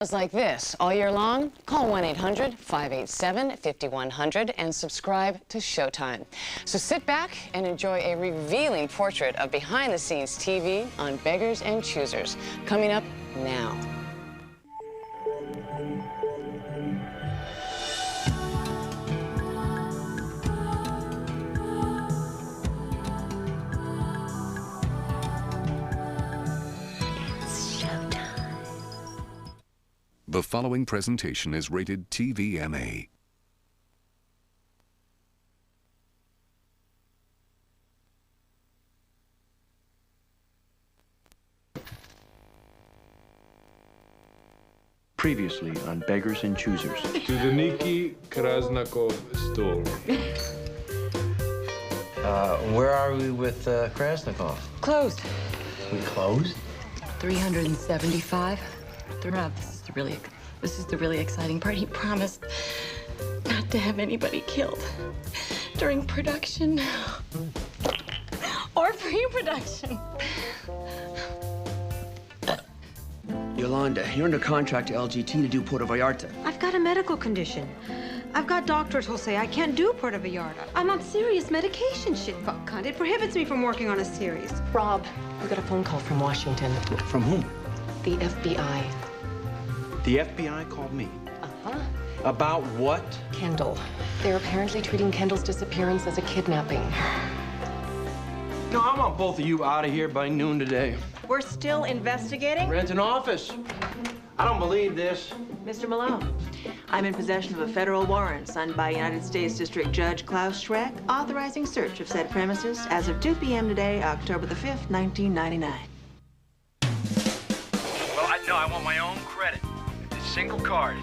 Like this all year long, call 1-800-587-5100 and subscribe to Showtime. So sit back and enjoy a revealing portrait of behind-the-scenes TV on Beggars and Choosers, coming up now. The following presentation is rated TVMA. Previously on Beggars and Choosers. To the Nikki Krasnakov store. Where are we with Krasnikov? Closed. We closed? 375. This is the really exciting part. He promised not to have anybody killed during production or pre-production. Yolanda, you're under contract to LGT to do Puerto Vallarta. I've got a medical condition. I've got doctors who'll say I can't do Puerto Vallarta. I'm on serious medication, shit fuck cunt. It prohibits me from working on a series. Rob, we got a phone call from Washington. From whom? The FBI. The FBI called me. Uh-huh. About what? Kendall. They're apparently treating Kendall's disappearance as a kidnapping. No, I want both of you out of here by noon today. We're still investigating? Rent an office. I don't believe this. Mr. Malone, I'm in possession of a federal warrant signed by United States District Judge Klaus Schreck, authorizing search of said premises as of 2 p.m. today, October the 5th, 1999. Well, I want my own credit. It's a single card.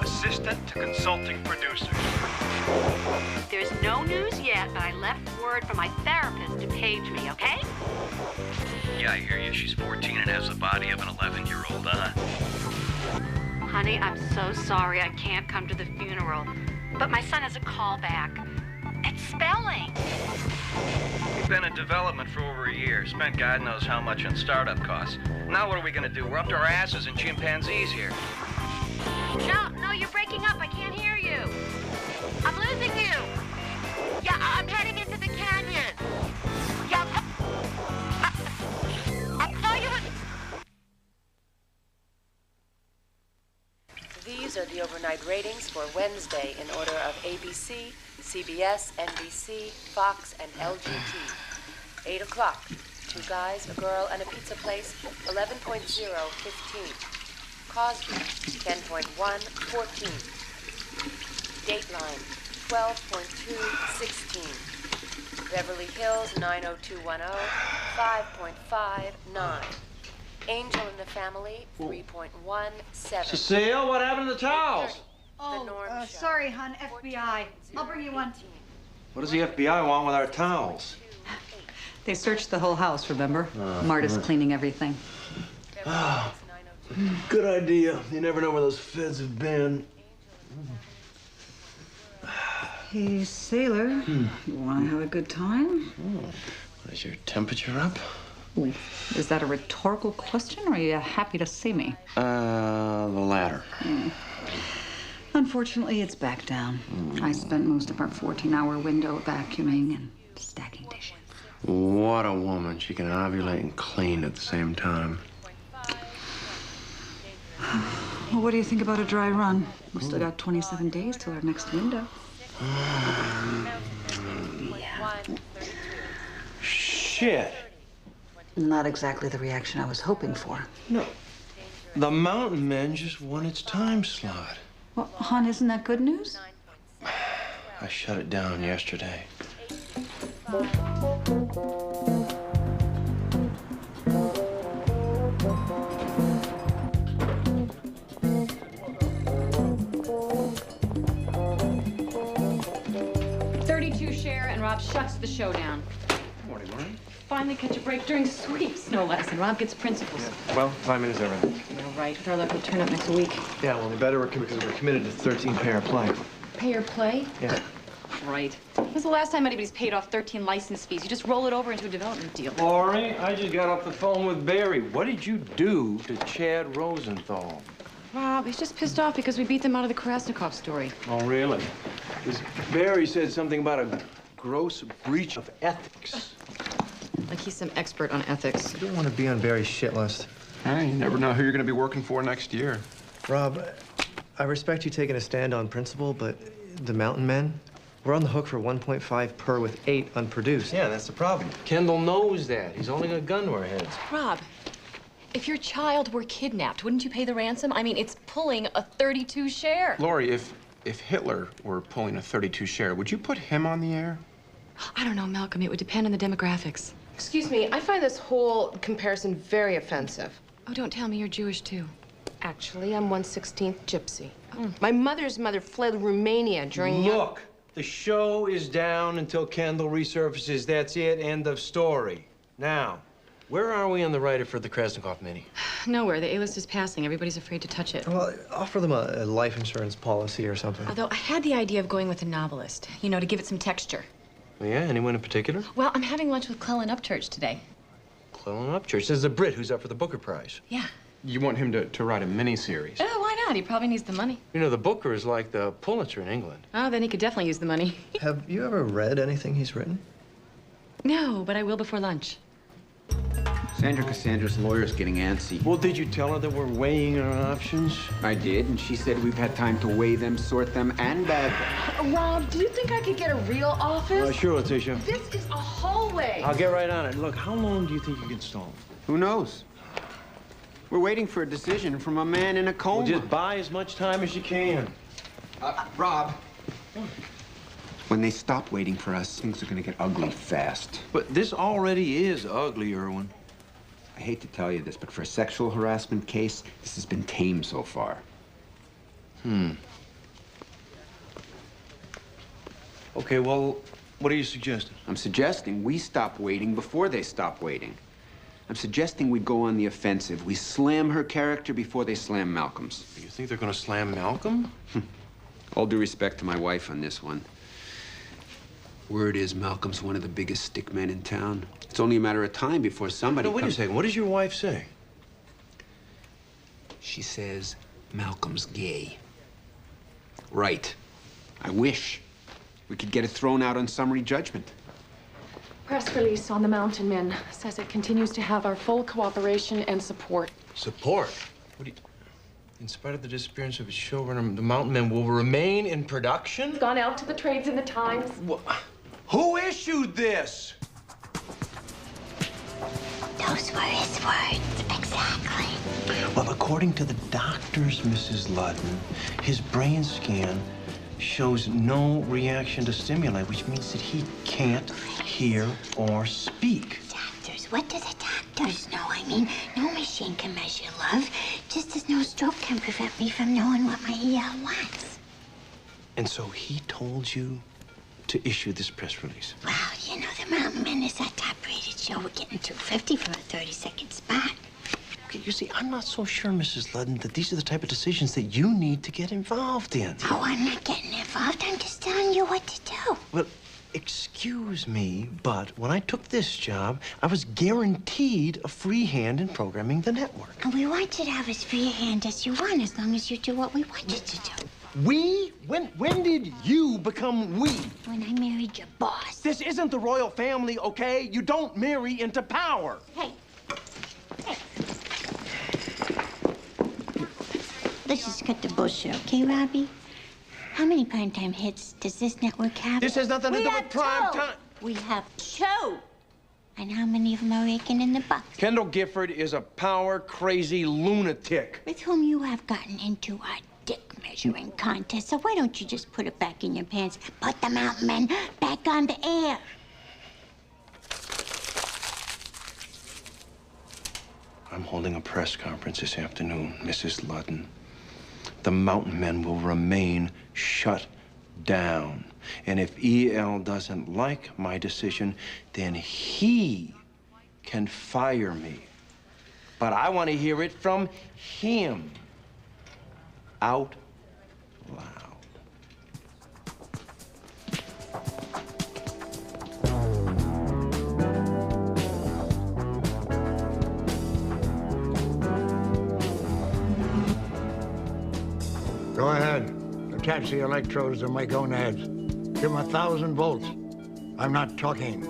Assistant to consulting producer. There's no news yet, but I left word for my therapist to page me, okay? Yeah, I hear you. She's 14 and has the body of an 11-year-old, huh? Honey, I'm so sorry I can't come to the funeral, but my son has a call back. It's spelling. We've been in development for over a year. Spent God knows how much on startup costs. Now what are we gonna do? We're up to our asses in chimpanzees here. No, you're breaking up. I can't hear you. I'm losing you. Yeah, I'm heading into the canyon. Yeah, I'll call you when... These are the overnight ratings for Wednesday in order of ABC, CBS, NBC, Fox, and LGT. 8 o'clock, 2 guys, a girl, and a pizza place, 11.0, 15. Cosby, 10.1, 14. Dateline, 12.2, 16. Beverly Hills, 90210, 5.5, 9. Angel in the Family, 3.17. Cecile, what happened to the towels? Sorry, hon, FBI. I'll bring you one. What does the FBI want with our towels? They searched the whole house, remember? Marta's cleaning everything. Oh, good idea. You never know where those feds have been. Hey, sailor, you want to have a good time? Is your temperature up? Is that a rhetorical question, or are you happy to see me? The latter. Unfortunately, it's back down. I spent most of our 14-hour window vacuuming and stacking dishes. What a woman. She can ovulate and clean at the same time. Well, what do you think about a dry run? We've still got 27 days till our next window. Shit. Not exactly the reaction I was hoping for. No. The Mountain Men just won its time slot. Well, hon, isn't that good news? I shut it down yesterday. Rob shuts the show down. Morning, Lauren. Finally catch a break during sweeps, no less, and Rob gets principals. Yeah. Well, timing is everything. You're right. With our luck, we'll turn up next week. Yeah, well, we better because we're committed to 13 pair play. Pay or play? Yeah. Right. When's the last time anybody's paid off 13 license fees? You just roll it over into a development deal. Laurie, I just got off the phone with Barry. What did you do to Chad Rosenthal? Rob, he's just pissed off because we beat them out of the Krasnikov story. Oh, really? Barry said something about a gross breach of ethics. Like he's some expert on ethics. I don't want to be on Barry's shit list. Hey, you never know who you're going to be working for next year. Rob, I respect you taking a stand on principle, but the Mountain Men, we're on the hook for 1.5 per with 8 unproduced. Yeah, that's the problem. Kendall knows that. He's holding a gun to our heads. Rob, if your child were kidnapped, wouldn't you pay the ransom? I mean, it's pulling a 32 share. Lori, if Hitler were pulling a 32 share, would you put him on the air? I don't know, Malcolm. It would depend on the demographics. Excuse me, I find this whole comparison very offensive. Oh, don't tell me you're Jewish, too. Actually, I'm 1/16 Gypsy. My mother's mother fled Romania during... Look, the show is down until Kendall resurfaces. That's it. End of story. Now, where are we on the writer for the Krasnikov mini? Nowhere. The A-list is passing. Everybody's afraid to touch it. Well, offer them a life insurance policy or something. Although I had the idea of going with a novelist, you know, to give it some texture. Yeah, anyone in particular? Well, I'm having lunch with Clellan Upchurch today. Clellan Upchurch. This is a Brit who's up for the Booker Prize. Yeah. You want him to write a miniseries? Oh, why not? He probably needs the money. You know, the Booker is like the Pulitzer in England. Oh, then he could definitely use the money. Have you ever read anything he's written? No, but I will before lunch. Sandra Cassandra's lawyer's getting antsy. Well, did you tell her that we're weighing our options? I did, and she said we've had time to weigh them, sort them, and bag them. Rob, do you think I could get a real office? Sure, Letitia. This is a hallway. I'll get right on it. Look, how long do you think you can stall? Who knows? We're waiting for a decision from a man in a coma. Well, just buy as much time as you can. Rob. When they stop waiting for us, things are going to get ugly fast. But this already is ugly, Irwin. I hate to tell you this, but for a sexual harassment case, this has been tame so far. Okay, well, what are you suggesting? I'm suggesting we stop waiting before they stop waiting. I'm suggesting we go on the offensive. We slam her character before they slam Malcolm's. You think they're going to slam Malcolm? All due respect to my wife on this one. Word is Malcolm's one of the biggest stick men in town. It's only a matter of time before somebody No, wait a second. What does your wife say? She says Malcolm's gay. Right. I wish we could get it thrown out on summary judgment. Press release on the Mountain Men says it continues to have our full cooperation and support. Support? What do you... In spite of the disappearance of its showrunner, the Mountain Men will remain in production? It's gone out to the trades and the Times. What? Who issued this? Those were his words, exactly. Well, according to the doctors, Mrs. Ludden, his brain scan shows no reaction to stimuli, which means that he can't hear or speak. Doctors, what do the doctors know? I mean, no machine can measure love, just as no stroke can prevent me from knowing what my ER wants. And so he told you to issue this press release? Well, you know, the Mountain Men is our top-rated show. We're getting $250 for a 30-second spot. Okay, you see, I'm not so sure, Mrs. Ludden, that these are the type of decisions that you need to get involved in. Oh, I'm not getting involved. I'm just telling you what to do. Well, excuse me, but when I took this job, I was guaranteed a free hand in programming the network. And we want you to have as free a hand as you want, as long as you do what we want you to do. We? When did you become we? When I married your boss. This isn't the royal family, okay? You don't marry into power. Hey. Let's just cut the bullshit, okay, Robbie? How many primetime hits does this network have? This has nothing to do with prime time. We have 2. And how many of them are raking in the bucks? Kendall Gifford is a power-crazy lunatic. With whom you have gotten into a dick-measuring contest. So why don't you just put it back in your pants and put the Mountain Men back on the air? I'm holding a press conference this afternoon, Mrs. Ludden. The Mountain Men will remain shut down. And if E.L. doesn't like my decision, then he can fire me. But I want to hear it from him. Out loud. Go ahead. Attach the electrodes to my gonads. Give them 1,000 volts. I'm not talking.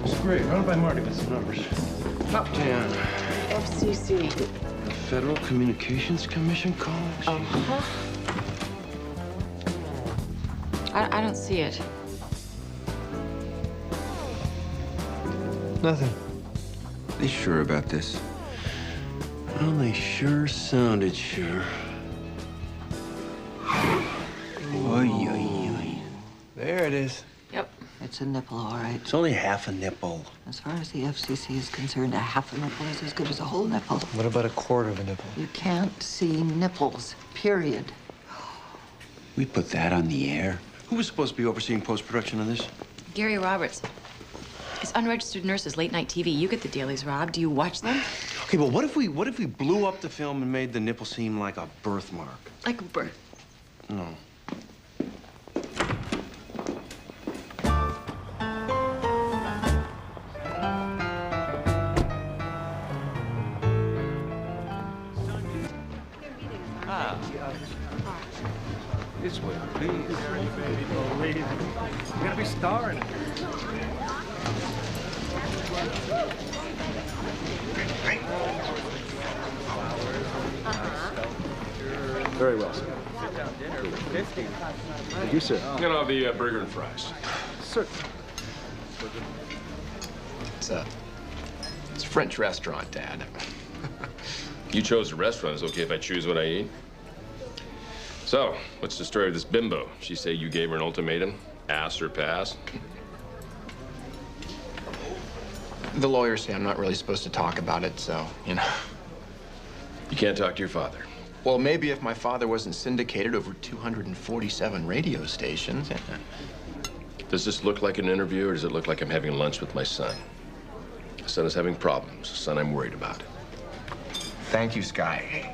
It's great. Run by Marty with some numbers. Top 10. FCC. The Federal Communications Commission calls? Uh-huh. I don't see it. Nothing. They sure about this? Well, they sure sounded sure. Oy, oy, oy. There it is. Yep. It's a nipple, all right. It's only half a nipple. As far as the FCC is concerned, a half a nipple is as good as a whole nipple. What about a quarter of a nipple? You can't see nipples, period. We put that on the air? Who was supposed to be overseeing post-production on this? Gary Roberts. It's unregistered nurses, late-night TV. You get the dailies, Rob. Do you watch them? Okay, but what if we blew up the film and made the nipple seem like a birthmark? Like a birth. No. This way, please. You gotta be starring it. Very well, sir. Thank you, sir. And I'll be a burger and fries. Sir. It's a French restaurant, Dad. You chose a restaurant. It's okay if I choose what I eat? So, what's the story of this bimbo? She say you gave her an ultimatum? Ass or pass? The lawyers say I'm not really supposed to talk about it, so, you know. You can't talk to your father. Well, maybe if my father wasn't syndicated over 247 radio stations. Does this look like an interview, or does it look like I'm having lunch with my son? My son is having problems. A son I'm worried about. Thank you, Sky.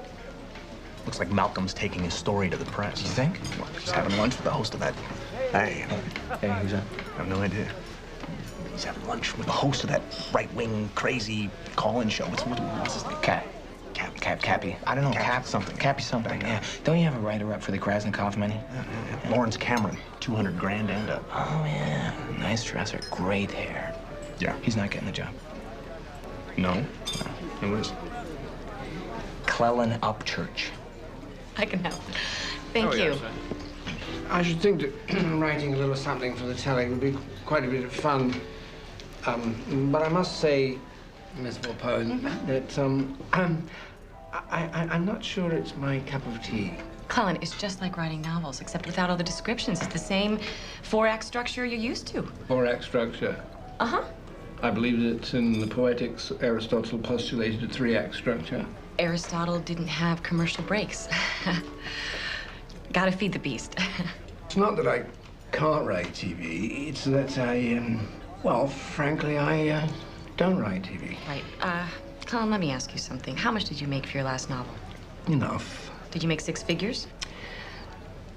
Looks like Malcolm's taking his story to the press. You think? Well, he's having lunch with the host of that. Hey, who's that? I have no idea. He's having lunch with the host of that right-wing, crazy call-in show. What's his name? Cappy. I don't know. Cappy something. Yeah. Don't you have a writer-up for the Krasnikov money? Lawrence Cameron, 200 grand and up. Oh, yeah. Nice dresser, great hair. Yeah. He's not getting the job. No? Who is? Cleland Upchurch. I can help. Thank you. I should think that writing a little something for the telly would be quite a bit of fun. But I must say, Miss Volpone, that I'm not sure it's my cup of tea. Colin, it's just like writing novels, except without all the descriptions. It's the same 4-act structure you're used to. 4-act structure. Uh-huh. I believe that in the Poetics, Aristotle postulated a 3-act structure. Aristotle didn't have commercial breaks. Gotta feed the beast. It's not that I can't write TV. It's that well, frankly, I don't write TV. Right. Colin, let me ask you something. How much did you make for your last novel? Enough. Did you make 6 figures?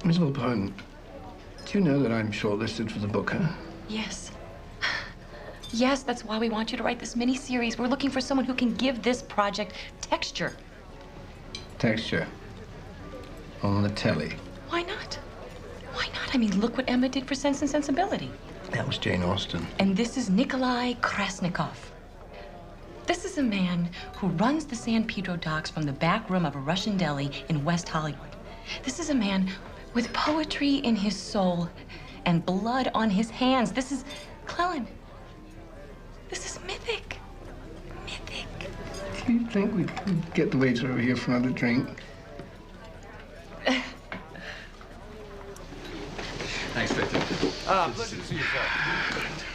Miss Volpone, do you know that I'm shortlisted for the Booker? Yes. Yes, that's why we want you to write this mini-series. We're looking for someone who can give this project texture. Texture? On the telly? Why not? Why not? I mean, look what Emma did for Sense and Sensibility. That was Jane Austen. And this is Nikolai Krasnikov. This is a man who runs the San Pedro docks from the back room of a Russian deli in West Hollywood. This is a man with poetry in his soul and blood on his hands. This is Clellan. This is mythic. Mythic. Do you think we'd get the waiter over here for another drink? Thanks, Victor. Pleasure to see you, sir.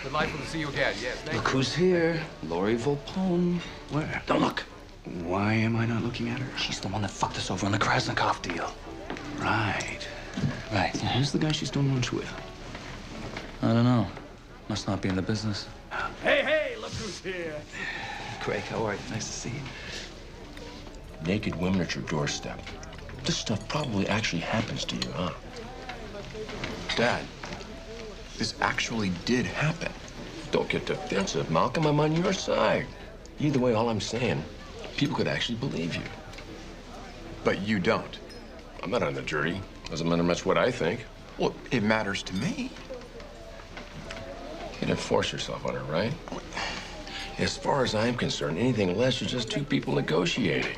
Delightful to see you again. Yes, thank you. Look who's here. Lori Volpone. Where? Don't look. Why am I not looking at her? She's the one that fucked us over on the Krasnikov deal. Right. Right. Who's the guy she's doing lunch with? I don't know. Must not be in the business. Hey, look who's here. Craig, how are you? Nice to see you. Naked women at your doorstep. This stuff probably actually happens to you, huh? Dad, this actually did happen. Don't get defensive, Malcolm. I'm on your side. Either way, all I'm saying people could actually believe you. But you don't. I'm not on the jury. Doesn't matter much what I think. Well, it matters to me. You didn't force yourself on her, right? As far as I'm concerned, anything less is just two people negotiating.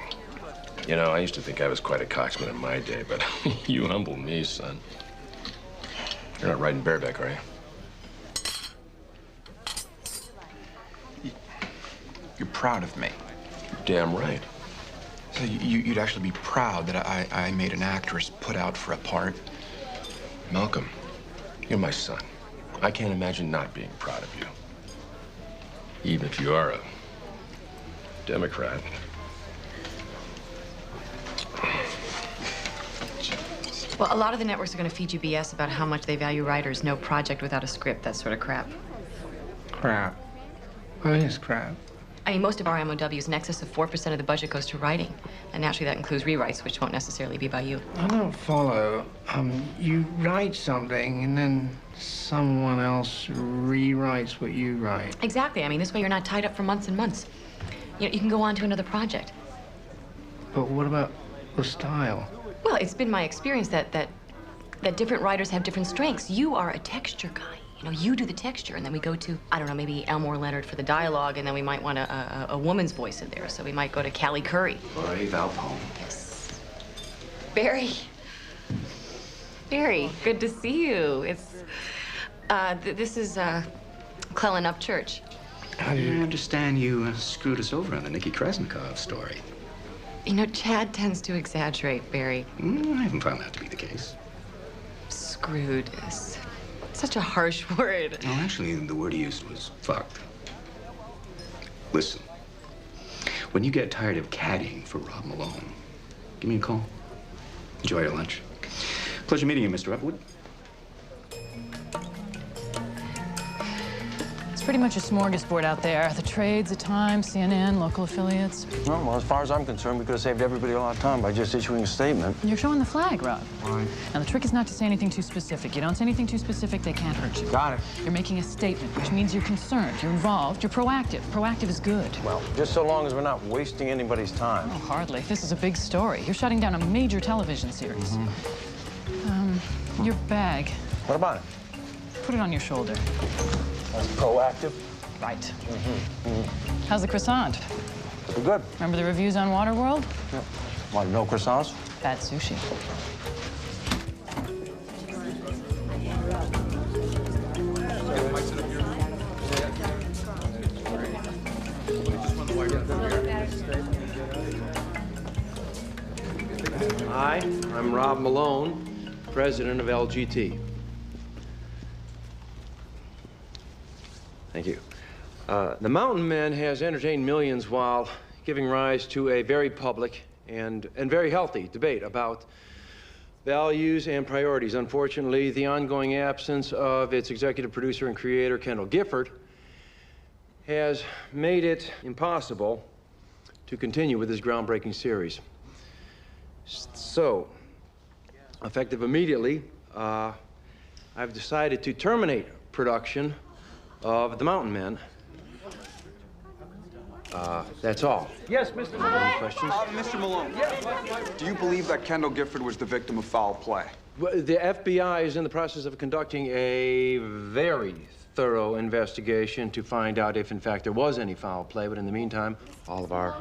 You know, I used to think I was quite a coxman in my day, but you humble me, son. You're not riding bareback, are you? You're proud of me. You're damn right. So you'd actually be proud that I made an actress put out for a part? Malcolm, you're my son. I can't imagine not being proud of you. Even if you are a Democrat. Well, a lot of the networks are going to feed you BS about how much they value writers. No project without a script, that sort of crap. Crap. What is crap? I mean, most of our MOWs, in excess of 4% of the budget goes to writing. And naturally, that includes rewrites, which won't necessarily be by you. I don't follow. You write something, and then someone else rewrites what you write. Exactly. I mean, this way you're not tied up for months and months. You know, you can go on to another project. But what about the style? Well, it's been my experience that different writers have different strengths. You are a texture guy. You know, you do the texture, and then we go to, I don't know, maybe Elmore Leonard for the dialogue, and then we might want a woman's voice in there. So we might go to Callie Curry. Or a Valpone. Yes. Barry. Barry, good to see you. It's, this is, Clellan Upchurch. I understand you screwed us over on the Nikki Krasnikov story. You know, Chad tends to exaggerate, Barry. I haven't found that to be the case. Screwed is such a harsh word. No, actually, the word he used was fucked. Listen, when you get tired of caddying for Rob Malone, give me a call. Enjoy your lunch. Pleasure meeting you, Mr. Upwood. It's pretty much a smorgasbord out there. The trades, the Times, CNN, local affiliates. Well, as far as I'm concerned, we could have saved everybody a lot of time by just issuing a statement. You're showing the flag, Rob. Why? Now, the trick is not to say anything too specific. You don't say anything too specific, they can't hurt you. Got it. You're making a statement, which means you're concerned, you're involved, you're proactive. Proactive is good. Well, just so long as we're not wasting anybody's time. Oh, hardly. This is a big story. You're shutting down a major television series. Your bag. What about it? Put it on your shoulder. That's proactive. Right. How's the croissant? Pretty good. Remember the reviews on Waterworld? Yeah. Want no croissants? Bad sushi. Hi, I'm Rob Malone, president of LGT. Thank you. The Mountain Men has entertained millions while giving rise to a very public and very healthy debate about values and priorities. Unfortunately, the ongoing absence of its executive producer and creator, Kendall Gifford, has made it impossible to continue with this groundbreaking series. So, effective immediately, I've decided to terminate production of The Mountain Men. That's all. Yes, Mr. Malone. Any questions? Mr. Malone, do you believe that Kendall Gifford was the victim of foul play? Well, the FBI is in the process of conducting a very thorough investigation to find out if, in fact, there was any foul play. But in the meantime, all of our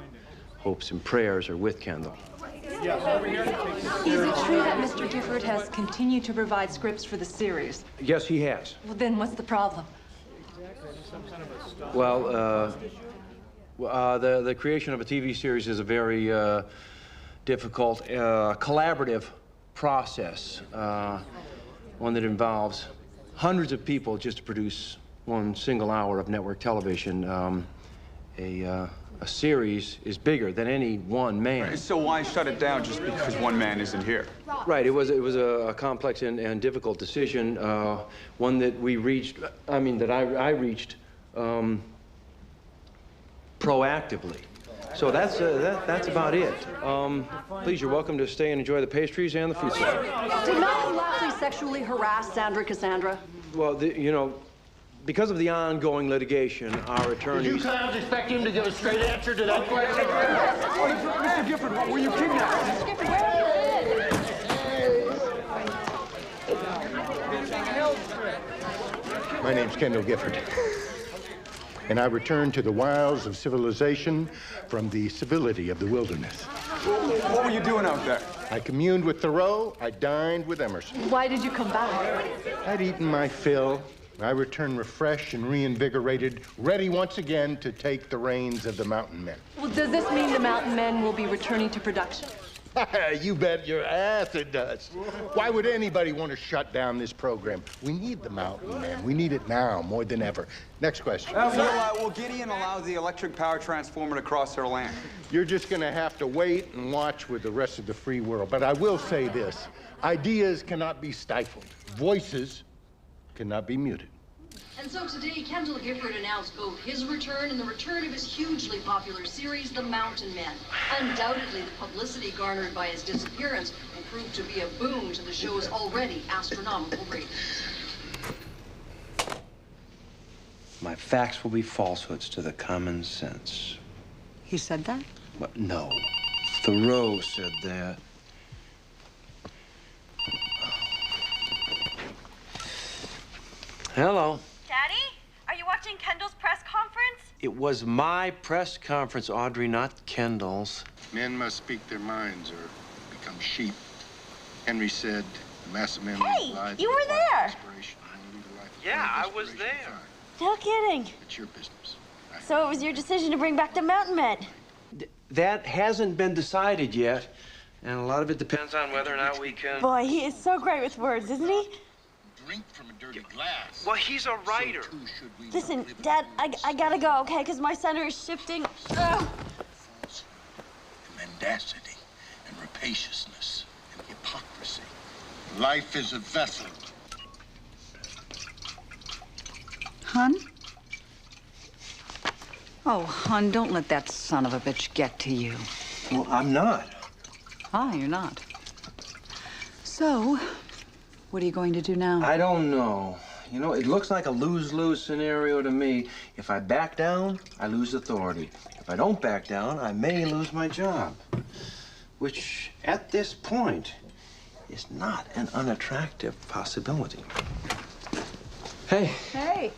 hopes and prayers are with Kendall. Is it true that Mr. Gifford has continued to provide scripts for the series? Yes, he has. Well, then what's the problem? Well, the creation of a TV series is a very difficult, collaborative process, one that involves hundreds of people just to produce one single hour of network television. A series is bigger than any one man. Right, so why shut it down just because one man isn't here? Right. It was a complex and difficult decision, one that we reached. I mean, that I reached proactively. So that's about it. Please, you're welcome to stay and enjoy the pastries and the fruit salad. Did Malcolm Lafley sexually harass Sandra Cassandra? Well, you know, Because of the ongoing litigation, our attorneys... Did you clowns expect him to give a straight answer to that question? Mr. Gifford, were you kidnapped? Mr. Gifford, where is it? My name's Kendall Gifford. And I returned to the wilds of civilization from the civility of the wilderness. What were you doing out there? I communed with Thoreau. I dined with Emerson. Why did you come back? I'd eaten my fill. I returned refreshed and reinvigorated, ready once again to take the reins of the Mountain Men. Well, does this mean the Mountain Men will be returning to production? You bet your ass it does. Why would anybody want to shut down this program? We need the Mountain Men. We need it now more than ever. Next question. Will Gideon allow the electric power transformer to cross their land? You're just going to have to wait and watch with the rest of the free world. But I will say this. Ideas cannot be stifled. Voices cannot be muted. And so today, Kendall Gifford announced both his return and the return of his hugely popular series, The Mountain Men. Undoubtedly, the publicity garnered by his disappearance will prove to be a boon to the show's already astronomical ratings. My facts will be falsehoods to the common sense. He said that? But no. Thoreau said that. Hello. Daddy? Are you watching Kendall's press conference? It was my press conference, Audrey, not Kendall's. Men must speak their minds or become sheep. Henry said, the mass of men Hey, live you were there. Yeah, I was there. No kidding. It's your business. So it was your decision to bring back the Mountain Men? That hasn't been decided yet, and a lot of it depends on whether or not we can... Boy, he is so great with words, isn't he? Drink from a dirty glass. Well, he's a writer. Listen, Dad, I gotta go, okay? Because my center is shifting. Ugh. Mendacity and rapaciousness and hypocrisy. Life is a vessel. Hun? Oh, Hun, don't let that son of a bitch get to you. Well, I'm not. Ah, you're not. So, what are you going to do now? I don't know. You know, it looks like a lose-lose scenario to me. If I back down, I lose authority. If I don't back down, I may lose my job. Which, at this point, is not an unattractive possibility. Hey. Hey.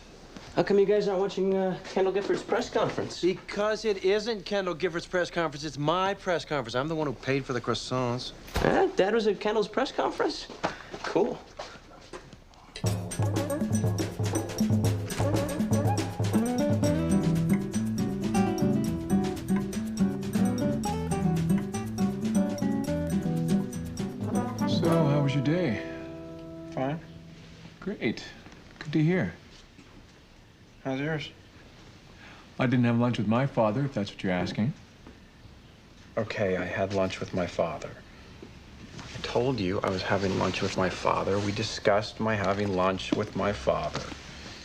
How come you guys aren't watching Kendall Gifford's press conference? Because it isn't Kendall Gifford's press conference. It's my press conference. I'm the one who paid for the croissants. Dad was at Kendall's press conference? Cool. So, how was your day? Fine. Great. Good to hear. How's yours? I didn't have lunch with my father, if that's what you're asking. Okay, I had lunch with my father. I told you I was having lunch with my father. We discussed my having lunch with my father.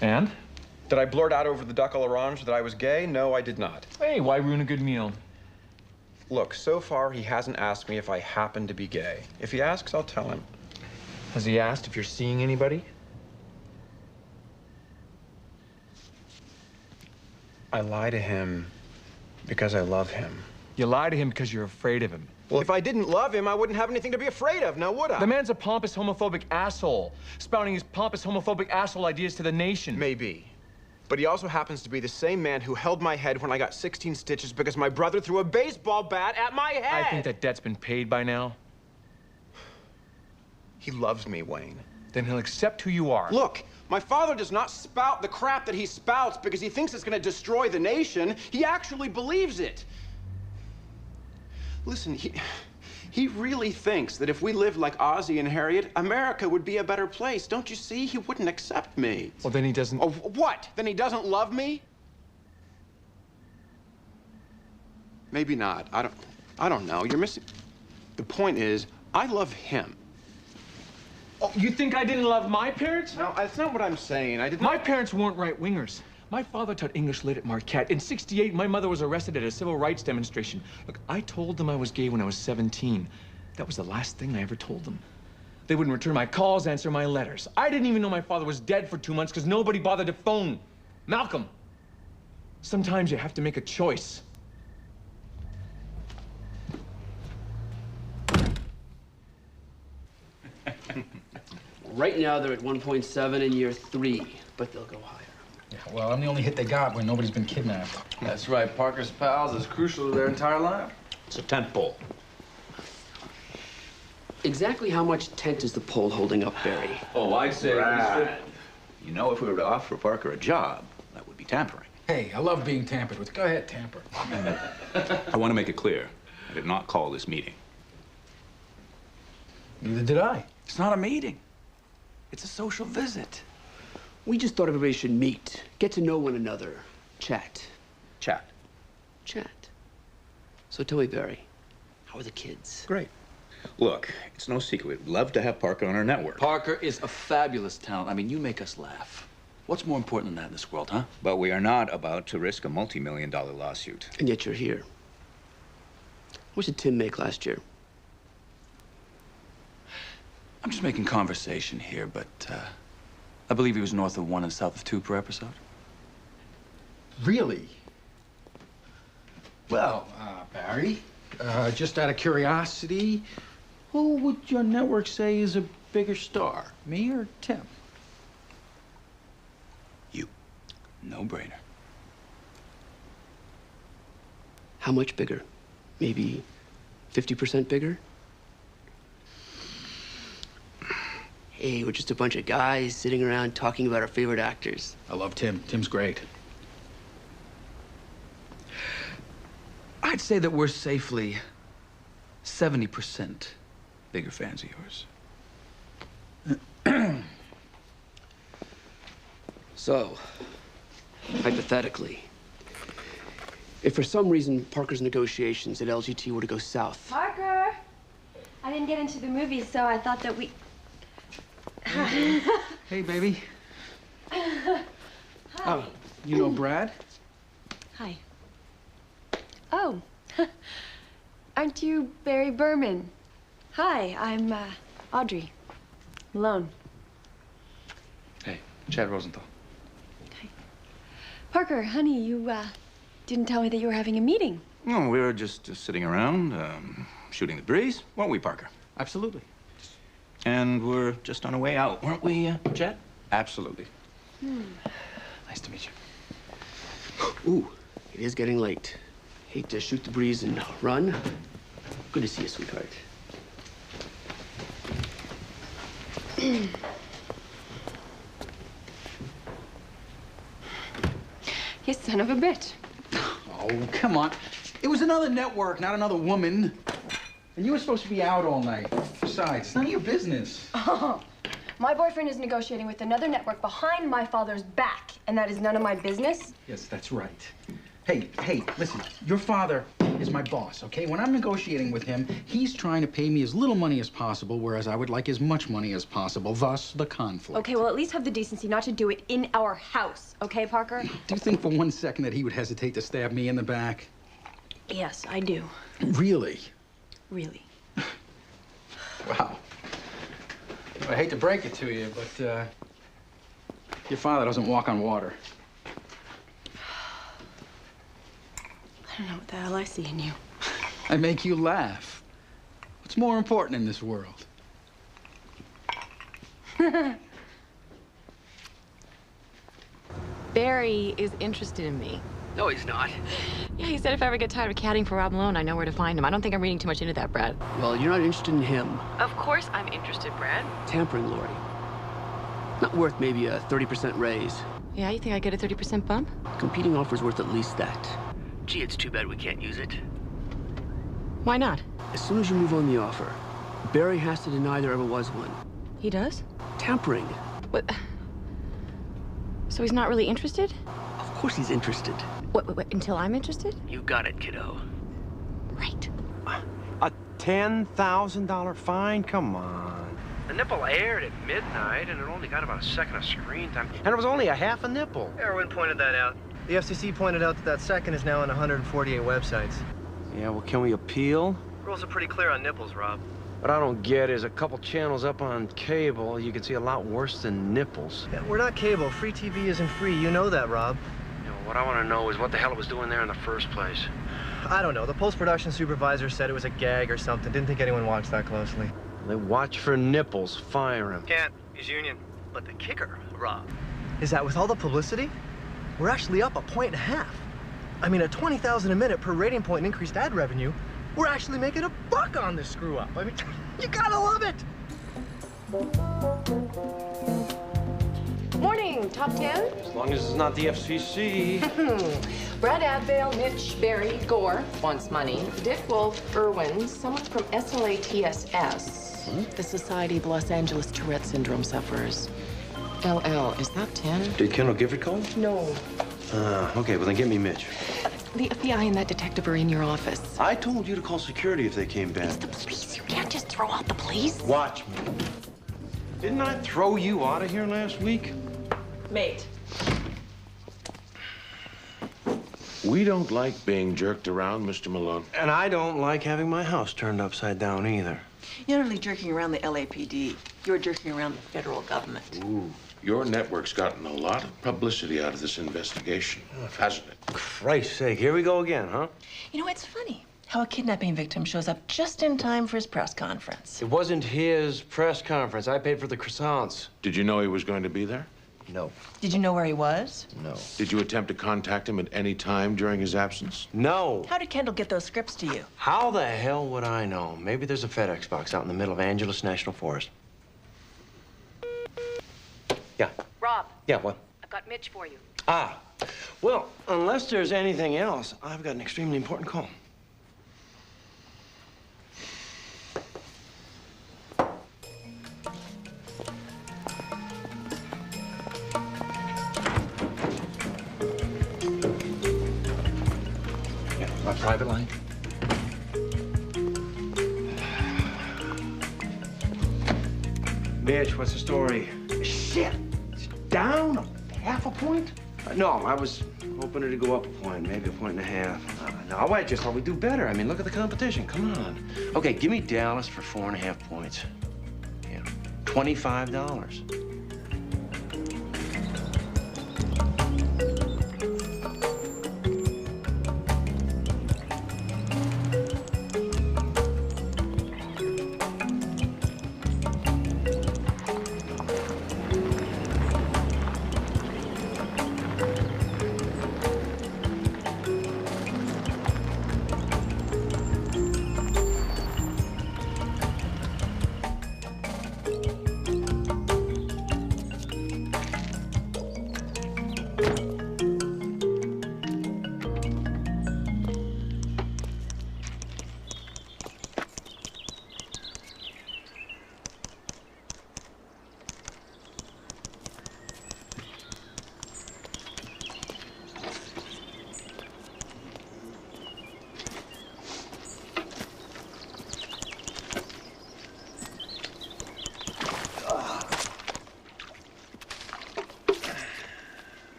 And? Did I blurt out over the duck à l'orange that I was gay? No, I did not. Hey, why ruin a good meal? Look, so far he hasn't asked me if I happen to be gay. If he asks, I'll tell him. Has he asked if you're seeing anybody? I lie to him because I love him. You lie to him because you're afraid of him. Well, if I didn't love him, I wouldn't have anything to be afraid of, now would I? The man's a pompous, homophobic asshole, spouting his pompous, homophobic asshole ideas to the nation. Maybe. But he also happens to be the same man who held my head when I got 16 stitches because my brother threw a baseball bat at my head. I think that debt's been paid by now. He loves me, Wayne. Then he'll accept who you are. Look, my father does not spout the crap that he spouts because he thinks it's going to destroy the nation. He actually believes it. Listen, he really thinks that if we lived like Ozzie and Harriet, America would be a better place. Don't you see? He wouldn't accept me. Well, then he doesn't... Oh, what? Then he doesn't love me? Maybe not. I don't know. You're missing... The point is, I love him. Oh, you think I didn't love my parents? No, that's not what I'm saying. My parents weren't right-wingers. My father taught English lit at Marquette. In '68, my mother was arrested at a civil rights demonstration. Look, I told them I was gay when I was 17. That was the last thing I ever told them. They wouldn't return my calls, answer my letters. I didn't even know my father was dead for 2 months because nobody bothered to phone. Malcolm, sometimes you have to make a choice. Right now, they're at 1.7 in year 3, but they'll go higher. Yeah, well, I'm the only hit they got when nobody's been kidnapped. That's right. Parker's pals is crucial to their entire life. It's a tent pole. Exactly how much tent is the pole holding up, Barry? Oh, I'd say Brad. You know, if we were to offer Parker a job, that would be tampering. Hey, I love being tampered with. Go ahead, tamper. I want to make it clear. I did not call this meeting. Neither did I. It's not a meeting. It's a social visit. We just thought everybody should meet, get to know one another, chat. Chat. Chat. So tell me, Barry, how are the kids? Great. Look, it's no secret. We'd love to have Parker on our network. Parker is a fabulous talent. I mean, you make us laugh. What's more important than that in this world, huh? But we are not about to risk a multi-million-dollar lawsuit. And yet you're here. What did Tim make last year? I'm just making conversation here, but I believe he was north of 1 and south of 2 per episode. Really? Well, Barry, just out of curiosity, who would your network say is a bigger star, me or Tim? No brainer. How much bigger? Maybe 50% bigger? Hey, we're just a bunch of guys sitting around talking about our favorite actors. I love Tim. Tim's great. I'd say that we're safely 70% bigger fans of yours. So, hypothetically, if for some reason Parker's negotiations at LGT were to go south. Parker! I didn't get into the movies, so I thought that we... Hey, baby. Hi. Oh, you know Brad? Hi. Oh. Aren't you Barry Berman? Hi, I'm Audrey Malone. Hey, Chad Rosenthal. Parker, honey, you didn't tell me that you were having a meeting. No, we were just sitting around, shooting the breeze, weren't we, Parker? Absolutely. And we're just on our way out, weren't we, Chad? Absolutely. Nice to meet you. Ooh, it is getting late. Hate to shoot the breeze and run. Good to see you, sweetheart. You son of a bitch. Oh, come on. It was another network, not another woman. And you were supposed to be out all night. Besides, it's none of your business. Oh, my boyfriend is negotiating with another network behind my father's back, and that is none of my business. Yes, that's right. Hey, listen, your father is my boss, okay? When I'm negotiating with him, he's trying to pay me as little money as possible, whereas I would like as much money as possible, thus the conflict. Okay, well, at least have the decency not to do it in our house, okay, Parker? Do you think for 1 second that he would hesitate to stab me in the back? Yes, I do. Really? Really. Wow. I hate to break it to you, but your father doesn't walk on water. I don't know what the hell I see in you. I make you laugh. What's more important in this world? Barry is interested in me. No, he's not. Yeah, he said if I ever get tired of caddying for Rob Malone, I know where to find him. I don't think I'm reading too much into that, Brad. Well, you're not interested in him. Of course I'm interested, Brad. Tampering, Lori. Not worth maybe a 30% raise. Yeah, you think I get a 30% bump? Competing offer's worth at least that. Gee, it's too bad we can't use it. Why not? As soon as you move on the offer, Barry has to deny there ever was one. He does? Tampering. What? So he's not really interested? Of course he's interested. What, until I'm interested? You got it, kiddo. Right. A $10,000 fine? Come on. The nipple aired at midnight, and it only got about a second of screen time. And it was only a half a nipple. Erwin pointed that out. The FCC pointed out that that second is now on 148 websites. Yeah, well, can we appeal? Rules are pretty clear on nipples, Rob. What I don't get is a couple channels up on cable, you can see a lot worse than nipples. Yeah, we're not cable. Free TV isn't free. You know that, Rob. You know, what I want to know is what the hell it was doing there in the first place. I don't know. The post-production supervisor said it was a gag or something. Didn't think anyone watched that closely. They watch for nipples. Fire him. Can't. He's union. But the kicker, Rob, is that with all the publicity, we're actually up 1.5 points. I mean, at 20,000 a minute per rating point and increased ad revenue, we're actually making $1 on this screw-up. I mean, you gotta love it. Morning, top 10. As long as it's not the FCC. Brad Abdale, Mitch, Barry, Gore wants money. Dick Wolf, Irwin, someone from SLATSS, the Society of Los Angeles Tourette Syndrome Sufferers. LL, is that 10? Did Kendall Gifford call? No. Okay, well then get me Mitch. The FBI and that detective are in your office. I told you to call security if they came back. It's the police. You can't just throw out the police. Watch me. Didn't I throw you out of here last week? Mate. We don't like being jerked around, Mr. Malone. And I don't like having my house turned upside down either. You're not only jerking around the LAPD, you're jerking around the federal government. Ooh. Your network's gotten a lot of publicity out of this investigation, hasn't it? Christ's sake, here we go again, huh? You know, it's funny how a kidnapping victim shows up just in time for his press conference. It wasn't his press conference. I paid for the croissants. Did you know he was going to be there? No. Did you know where he was? No. Did you attempt to contact him at any time during his absence? No. How did Kendall get those scripts to you? How the hell would I know? Maybe there's a FedEx box out in the middle of Angeles National Forest. Yeah. Rob. Yeah, what? I've got Mitch for you. Ah. Well, unless there's anything else, I've got an extremely important call. Yeah, my private line. Mitch, what's the story? Shit! It's down 0.5 point? No, I was hoping it'd go up 1 point, maybe 1.5 points. No, I just thought we'd do better. I mean, look at the competition. Come on. Okay, give me Dallas for 4.5 points. Yeah, $25.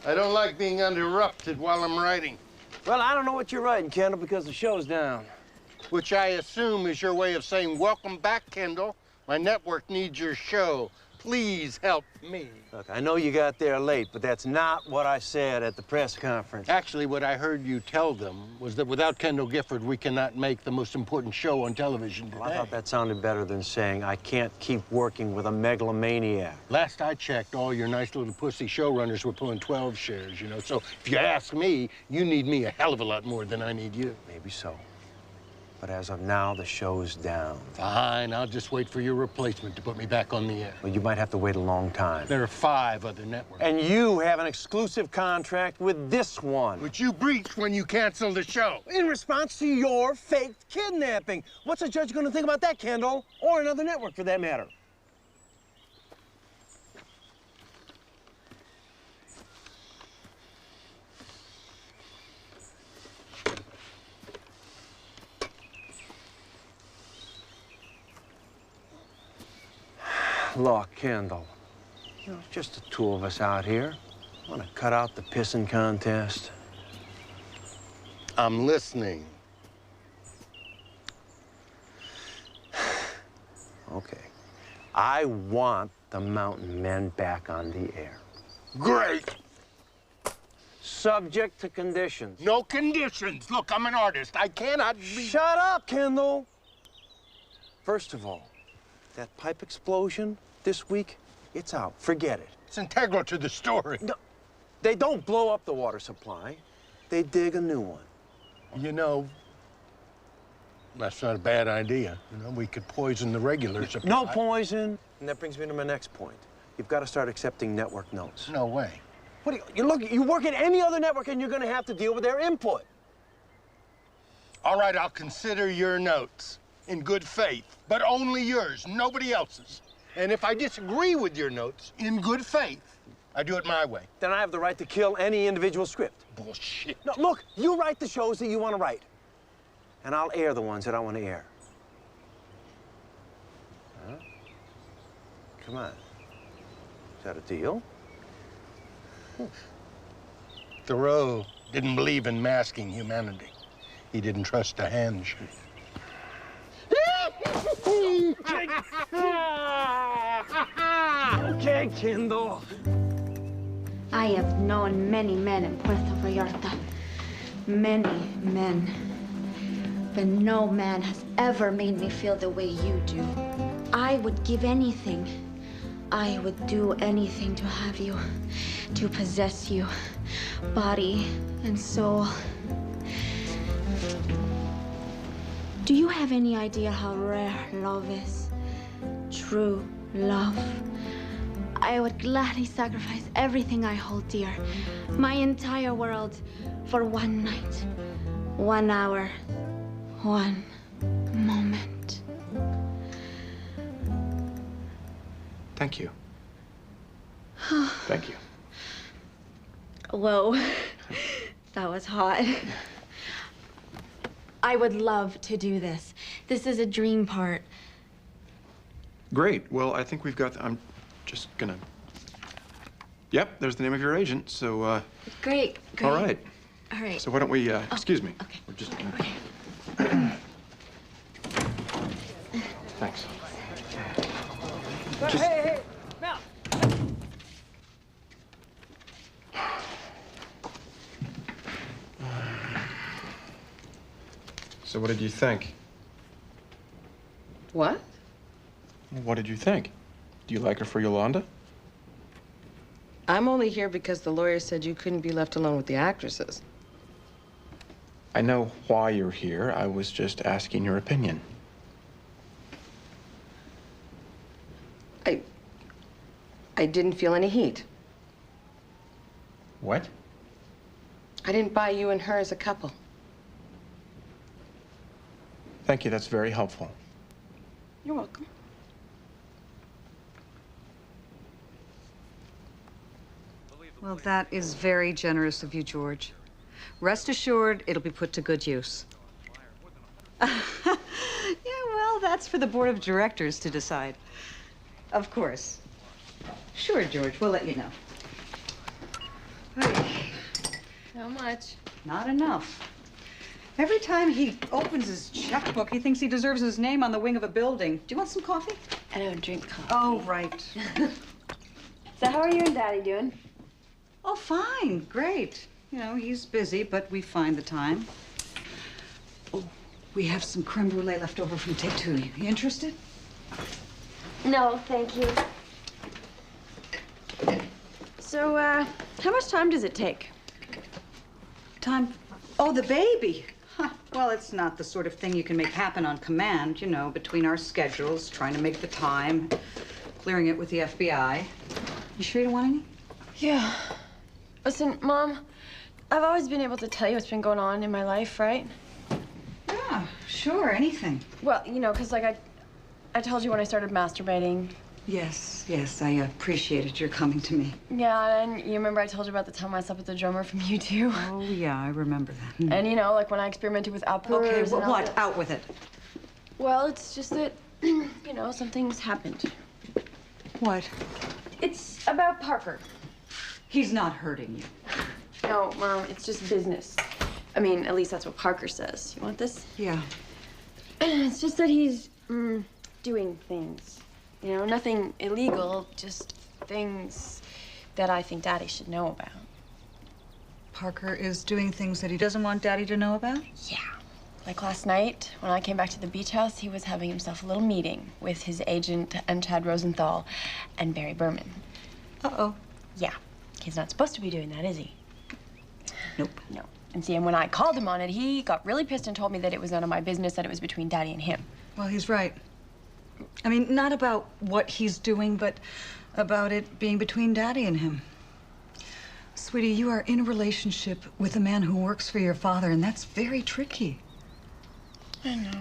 I don't like being interrupted while I'm writing. Well, I don't know what you're writing, Kendall, because the show's down. Which I assume is your way of saying, welcome back, Kendall. My network needs your show. Please help me. Look, I know you got there late, but that's not what I said at the press conference. Actually, what I heard you tell them was that without Kendall Gifford, we cannot make the most important show on television today. Well, I thought that sounded better than saying I can't keep working with a megalomaniac. Last I checked, all your nice little pussy showrunners were pulling 12 shares, you know. So if you ask me, you need me a hell of a lot more than I need you. Maybe so. But as of now, the show's down. Fine, I'll just wait for your replacement to put me back on the air. Well, you might have to wait a long time. There are 5 other networks. And you have an exclusive contract with this one. Which you breached when you canceled the show. In response to your faked kidnapping. What's a judge gonna think about that, Kendall? Or another network, for that matter? Look, Kendall, you know, it's just the two of us out here. Want to cut out the pissing contest? I'm listening. Okay. I want the Mountain Men back on the air. Great. Subject to conditions. No conditions. Look, I'm an artist. I cannot be... Shut up, Kendall. First of all, that pipe explosion this week, it's out. Forget it. It's integral to the story. No, they don't blow up the water supply. They dig a new one. You know, that's not a bad idea. You know, we could poison the regular supply. No poison. And that brings me to my next point. You've got to start accepting network notes. No way. What do you work at any other network and you're going to have to deal with their input. All right, I'll consider your notes in good faith, but only yours, nobody else's. And if I disagree with your notes in good faith, I do it my way. Then I have the right to kill any individual script. Bullshit. No, look, you write the shows that you want to write. And I'll air the ones that I want to air. Huh? Come on. Is that a deal? Thoreau didn't believe in masking humanity. He didn't trust a handshake. Okay, Kendall. I have known many men in Puerto Vallarta. Many men. But no man has ever made me feel the way you do. I would give anything. I would do anything to have you, to possess you, body and soul. Do you have any idea how rare love is? True love. I would gladly sacrifice everything I hold dear, my entire world, for one night, 1 hour, 1 moment. Thank you. Thank you. Whoa, that was hot. I would love to do this. This is a dream part. Great. Well, I think we've got... I'm just gonna... Yep, there's the name of your agent, so, Great, great. All right. All right. So why don't we, excuse me. Okay. We're just gonna... Thanks. Just... Hey, Mel! So what did you think? What? What did you think? Do you like her for Yolanda? I'm only here because the lawyer said you couldn't be left alone with the actresses. I know why you're here. I was just asking your opinion. I didn't feel any heat. What? I didn't buy you and her as a couple. Thank you. That's very helpful. You're welcome. Well, that is very generous of you, George. Rest assured, it'll be put to good use. Yeah, well, that's for the board of directors to decide. Of course. Sure, George, we'll let you know. Hey, How much? not enough. Every time he opens his checkbook, he thinks he deserves his name on the wing of a building. Do you want some coffee? I don't drink coffee. Oh, right. So how are you and Daddy doing? Oh, fine, great. You know, he's busy, but we find the time. Oh, we have some creme brulee left over from Take Two. You interested? No, thank you. So, how much time does it take? Time? Oh, the baby. Huh. Well, it's not the sort of thing you can make happen on command, you know, between our schedules, trying to make the time, clearing it with the FBI. You sure you don't want any? Yeah. Listen, Mom, I've always been able to tell you what's been going on in my life, right? Yeah, sure, anything. Well, you know, because, like, I told you when I started masturbating. Yes, yes, I appreciated your coming to me. Yeah, and you remember I told you about the time I slept with the drummer from U2? Oh, yeah, I remember that. And, you know, like when I experimented with uppers. Okay, and all what? that. Out with it. Well, it's just that, you know, some things happened. What? It's about Parker. He's not hurting you. No, Mom, it's just business. I mean, at least that's what Parker says. You want this? Yeah. It's just that he's doing things. You know, nothing illegal, just things that I think Daddy should know about. Parker is doing things that he doesn't want Daddy to know about? Yeah. Like last night, when I came back to the beach house, he was having himself a little meeting with his agent and Chad Rosenthal and Barry Berman. Uh-oh. Yeah. He's not supposed to be doing that, is he? Nope. No. And see, and when I called him on it, he got really pissed and told me that it was none of my business, that it was between Daddy and him. Well, he's right. I mean, not about what he's doing, but about it being between Daddy and him. Sweetie, you are in a relationship with a man who works for your father, and that's very tricky. I know.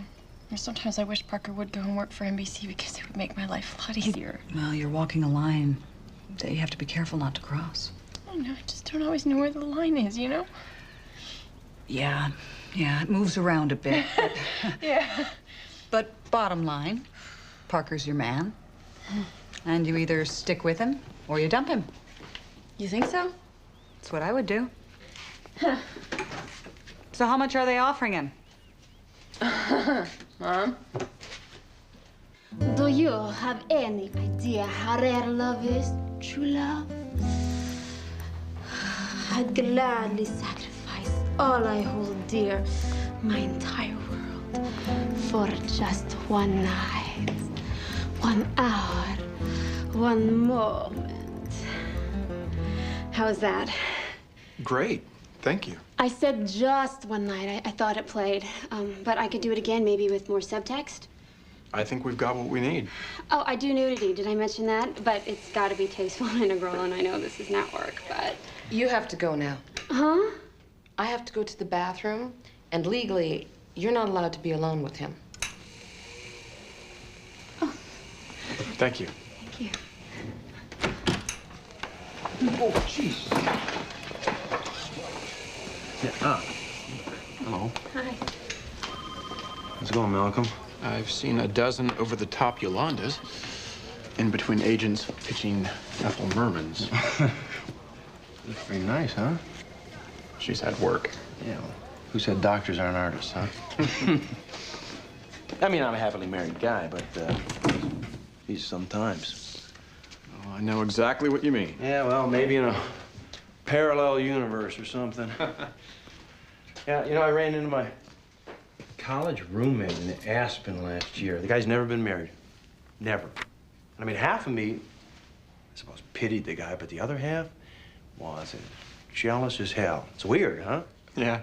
And sometimes I wish Parker would go and work for NBC because it would make my life a lot easier. Well, you're walking a line that you have to be careful not to cross. I know. I just don't always know where the line is, you know? Yeah, it moves around a bit. But, Yeah. but bottom line, Parker's your man. And you either stick with him or you dump him. You think so? That's what I would do. So how much are they offering him? Mom? Do you have any idea how rare love is? True love? I'd gladly sacrifice all I hold dear, my entire world, for just one night, 1 hour, 1 moment. How's that? Great. Thank you. I said just one night. I thought it played. But I could do it again, maybe with more subtext. I think we've got what we need. Oh, I do nudity. Did I mention that? But it's got to be tasteful in a girl, and I know this is not work, but... You have to go now. Huh? I have to go to the bathroom, and legally, you're not allowed to be alone with him. Thank you. Thank you. Oh, jeez. Yeah, hello. Hi. How's it going, Malcolm? I've seen a dozen over-the-top Yolandas in between agents pitching Ethel Mermans. That's pretty nice, huh? She's had work. Yeah. Well, who said doctors aren't artists, huh? I mean, I'm a happily married guy, but geez, sometimes. Oh, I know exactly what you mean. Yeah, well, maybe in a parallel universe or something. Yeah, you know, I ran into my college roommate in Aspen last year. The guy's never been married. Never. I mean, half of me, I suppose, pitied the guy, but the other half was jealous as hell. It's weird, huh? Yeah.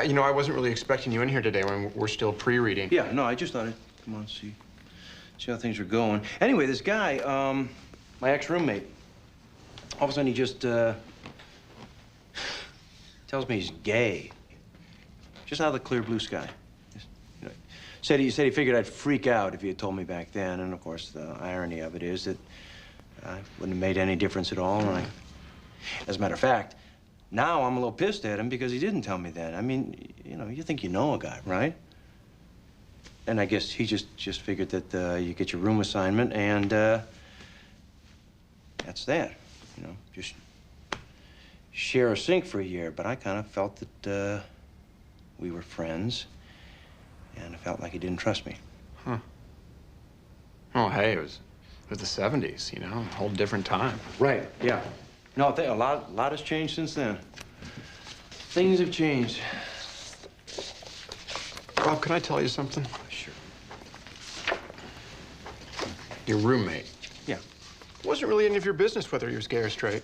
You know, I wasn't really expecting you in here today when we're still pre-reading. Yeah, no, I just thought I'd come on, see how things are going. Anyway, this guy, my ex-roommate, all of a sudden he just tells me he's gay. Just out of the clear blue sky. Just, you know, said he figured I'd freak out if he had told me back then, and of course the irony of it is that I wouldn't have made any difference at all. And as a matter of fact, now I'm a little pissed at him because he didn't tell me that. I mean, you know, you think you know a guy, right? And I guess he just figured that you get your room assignment and that's that. You know, just share a sink for a year. But I kind of felt that we were friends, and I felt like he didn't trust me. Huh. Oh, hey, it was the 70s, you know, a whole different time. Right, yeah. No, a lot has changed since then. Things have changed. Bob, can I tell you something? Sure. Your roommate. Yeah. It wasn't really any of your business whether he was gay or straight.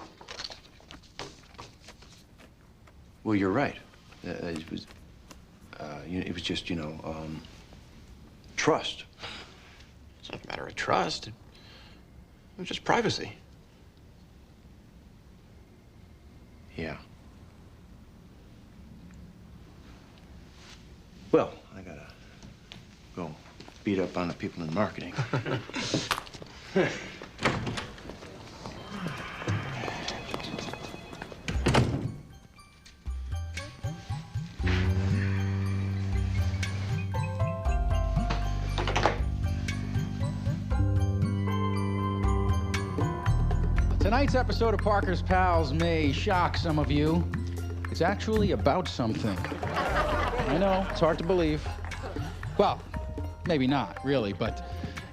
Well, you're right. It was, you know, it was just, you know, trust. It's not a matter of trust. It was just privacy. Yeah. Well, I gotta go beat up on the people in marketing. Tonight's episode of Parker's Pals may shock some of you. It's actually about something. I know, it's hard to believe. Well, maybe not, really, but,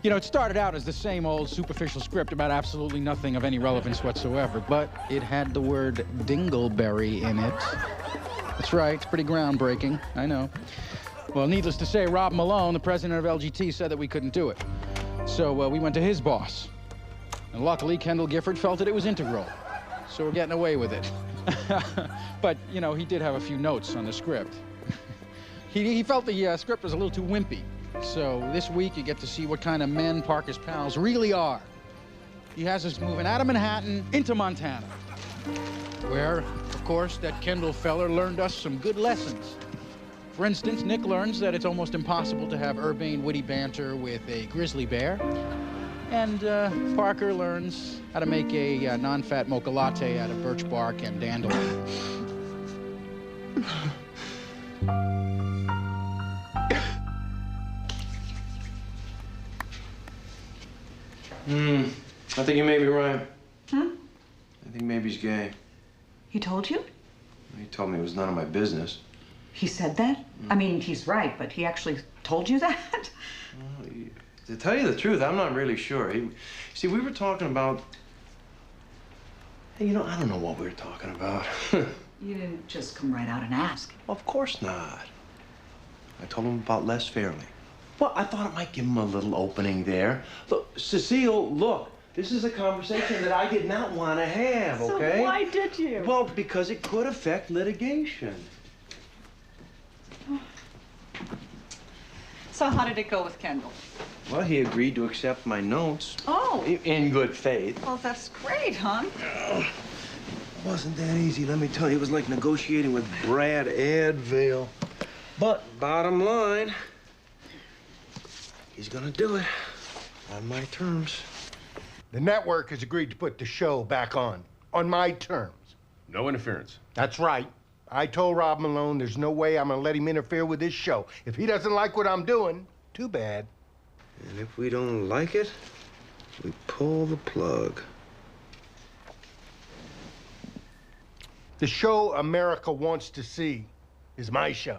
you know, it started out as the same old superficial script about absolutely nothing of any relevance whatsoever, but it had the word dingleberry in it. That's right, it's pretty groundbreaking, I know. Well, needless to say, Rob Malone, the president of LGT, said that we couldn't do it. So we went to his boss. And luckily, Kendall Gifford felt that it was integral. So we're getting away with it. But, you know, he did have a few notes on the script. He felt the script was a little too wimpy. So this week, you get to see what kind of men Parker's pals really are. He has us moving out of Manhattan into Montana, where, of course, that Kendall feller learned us some good lessons. For instance, Nick learns that it's almost impossible to have urbane, witty banter with a grizzly bear. And Parker learns how to make a non-fat mocha latte out of birch bark and dandelion. I think you may be right. I think maybe he's gay. He told you? He told me it was none of my business. He said that? I mean, he's right, but he actually told you that? To tell you the truth, I'm not really sure. See, we were talking about... Hey, you know, I don't know what we were talking about. You didn't just come right out and ask. Of course not. I told him about Les Fairley. Well, I thought it might give him a little opening there. Look, Cecile, look. This is a conversation that I did not want to have, okay? So why did you? Well, because it could affect litigation. So how did it go with Kendall? Well, he agreed to accept my notes. Oh. In good faith. Well, that's great, huh? It wasn't that easy, let me tell you. It was like negotiating with Brad Advale. But bottom line, he's gonna do it on my terms. The network has agreed to put the show back on my terms. No interference. That's right. I told Rob Malone there's no way I'm gonna let him interfere with this show. If he doesn't like what I'm doing, too bad. And if we don't like it, we pull the plug. The show America wants to see is my show,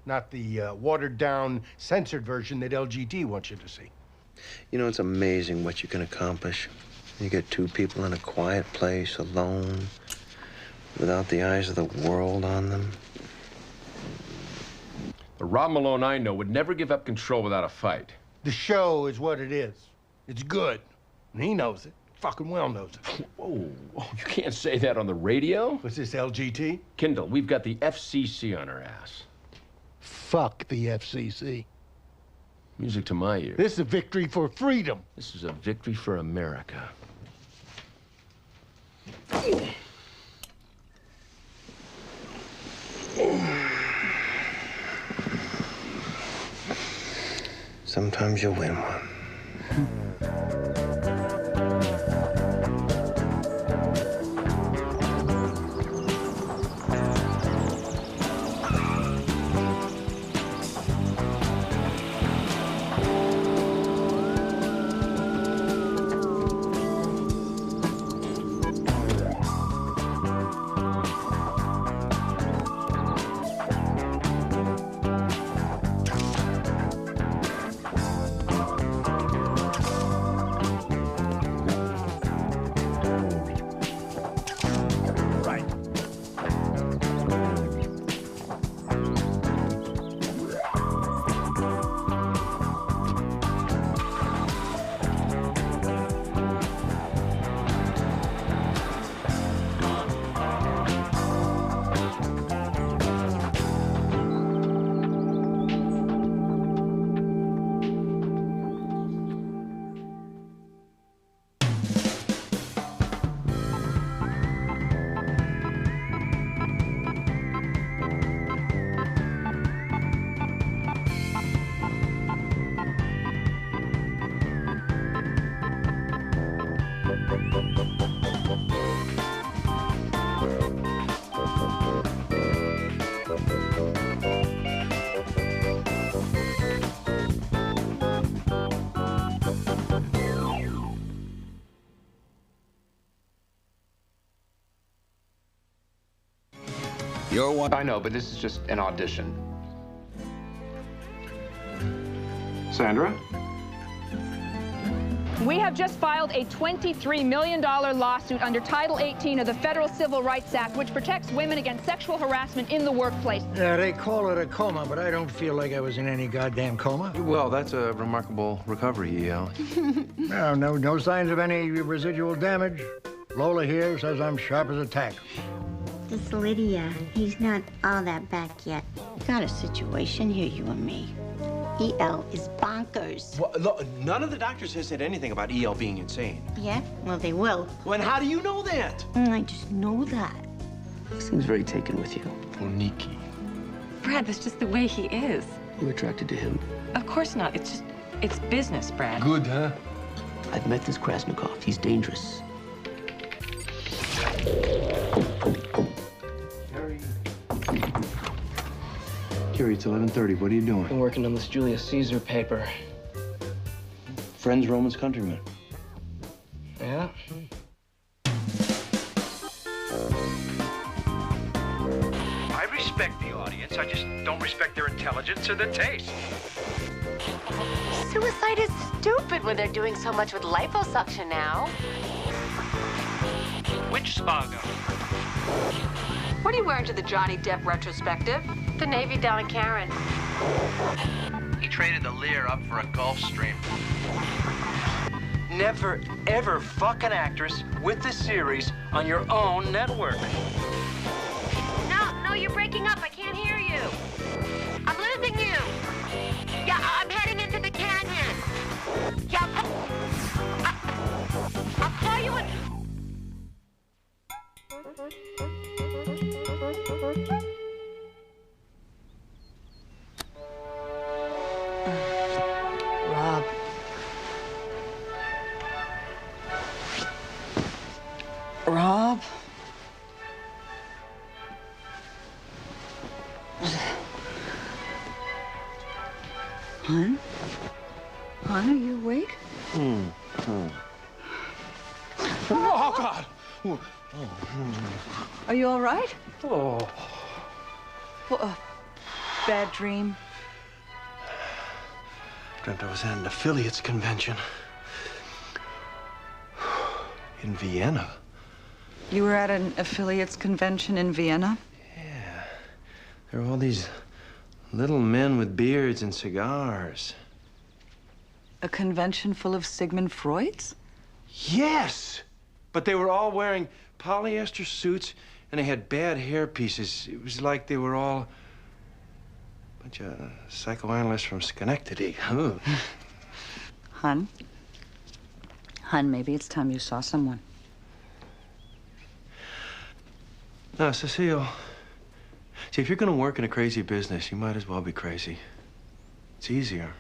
not the watered-down, censored version that LGT wants you to see. You know, it's amazing what you can accomplish. You get two people in a quiet place, alone, without the eyes of the world on them. The Rob Malone I know would never give up control without a fight. The show is what it is. It's good. And he knows it. Fucking well knows it. Whoa, you can't say that on the radio. What's this, LGT? Kendall, we've got the FCC on our ass. Fuck the FCC. Music to my ears. This is a victory for freedom. This is a victory for America. Sometimes you win one. You're one. I know, but this is just an audition. Sandra? We have just filed a $23 million lawsuit under Title 18 of the Federal Civil Rights Act, which protects women against sexual harassment in the workplace. Yeah, they call it a coma, but I don't feel like I was in any goddamn coma. Well, that's a remarkable recovery, EL. No signs of any residual damage. Lola here says I'm sharp as a tack. This Lydia, he's not all that back yet. Got a situation here, you and me. EL is bonkers. Well, look, none of the doctors has said anything about EL being insane. Yeah? Well, they will. Well, and how do you know that? I just know that. He seems very taken with you. Oh, Nikki. Brad, that's just the way he is. I'm attracted to him. Of course not. It's business, Brad. Good, huh? I've met this Krasnikov. He's dangerous. Carrie, it's 11:30. What are you doing? I'm working on this Julius Caesar paper. Friends, Romans, countrymen. Yeah? I respect the audience. I just don't respect their intelligence or their taste. Suicide is stupid when they're doing so much with liposuction now. Which Spargo? What are you wearing to the Johnny Depp retrospective? The Navy down in Karen. He traded the Lear up for a Gulfstream. Never, ever fuck an actress with the series on your own network. No, you're breaking up. I can't hear you. I'm losing you. Yeah, I'm heading into the canyon. Yeah, I'll call you in. Rob. Rob? Hon? Hon, are you awake? Oh, God! Are you all right? Oh. What, bad dream? Dreamt I was at an affiliates convention. In Vienna. You were at an affiliates convention in Vienna? There were all these little men with beards and cigars. A convention full of Sigmund Freuds? Yes! But they were all wearing polyester suits and they had bad hair pieces. It was like they were all a bunch of psychoanalysts from Schenectady. Ugh. Hun? Hun, maybe it's time you saw someone. No, Cecile. See, if you're gonna work in a crazy business, you might as well be crazy. It's easier.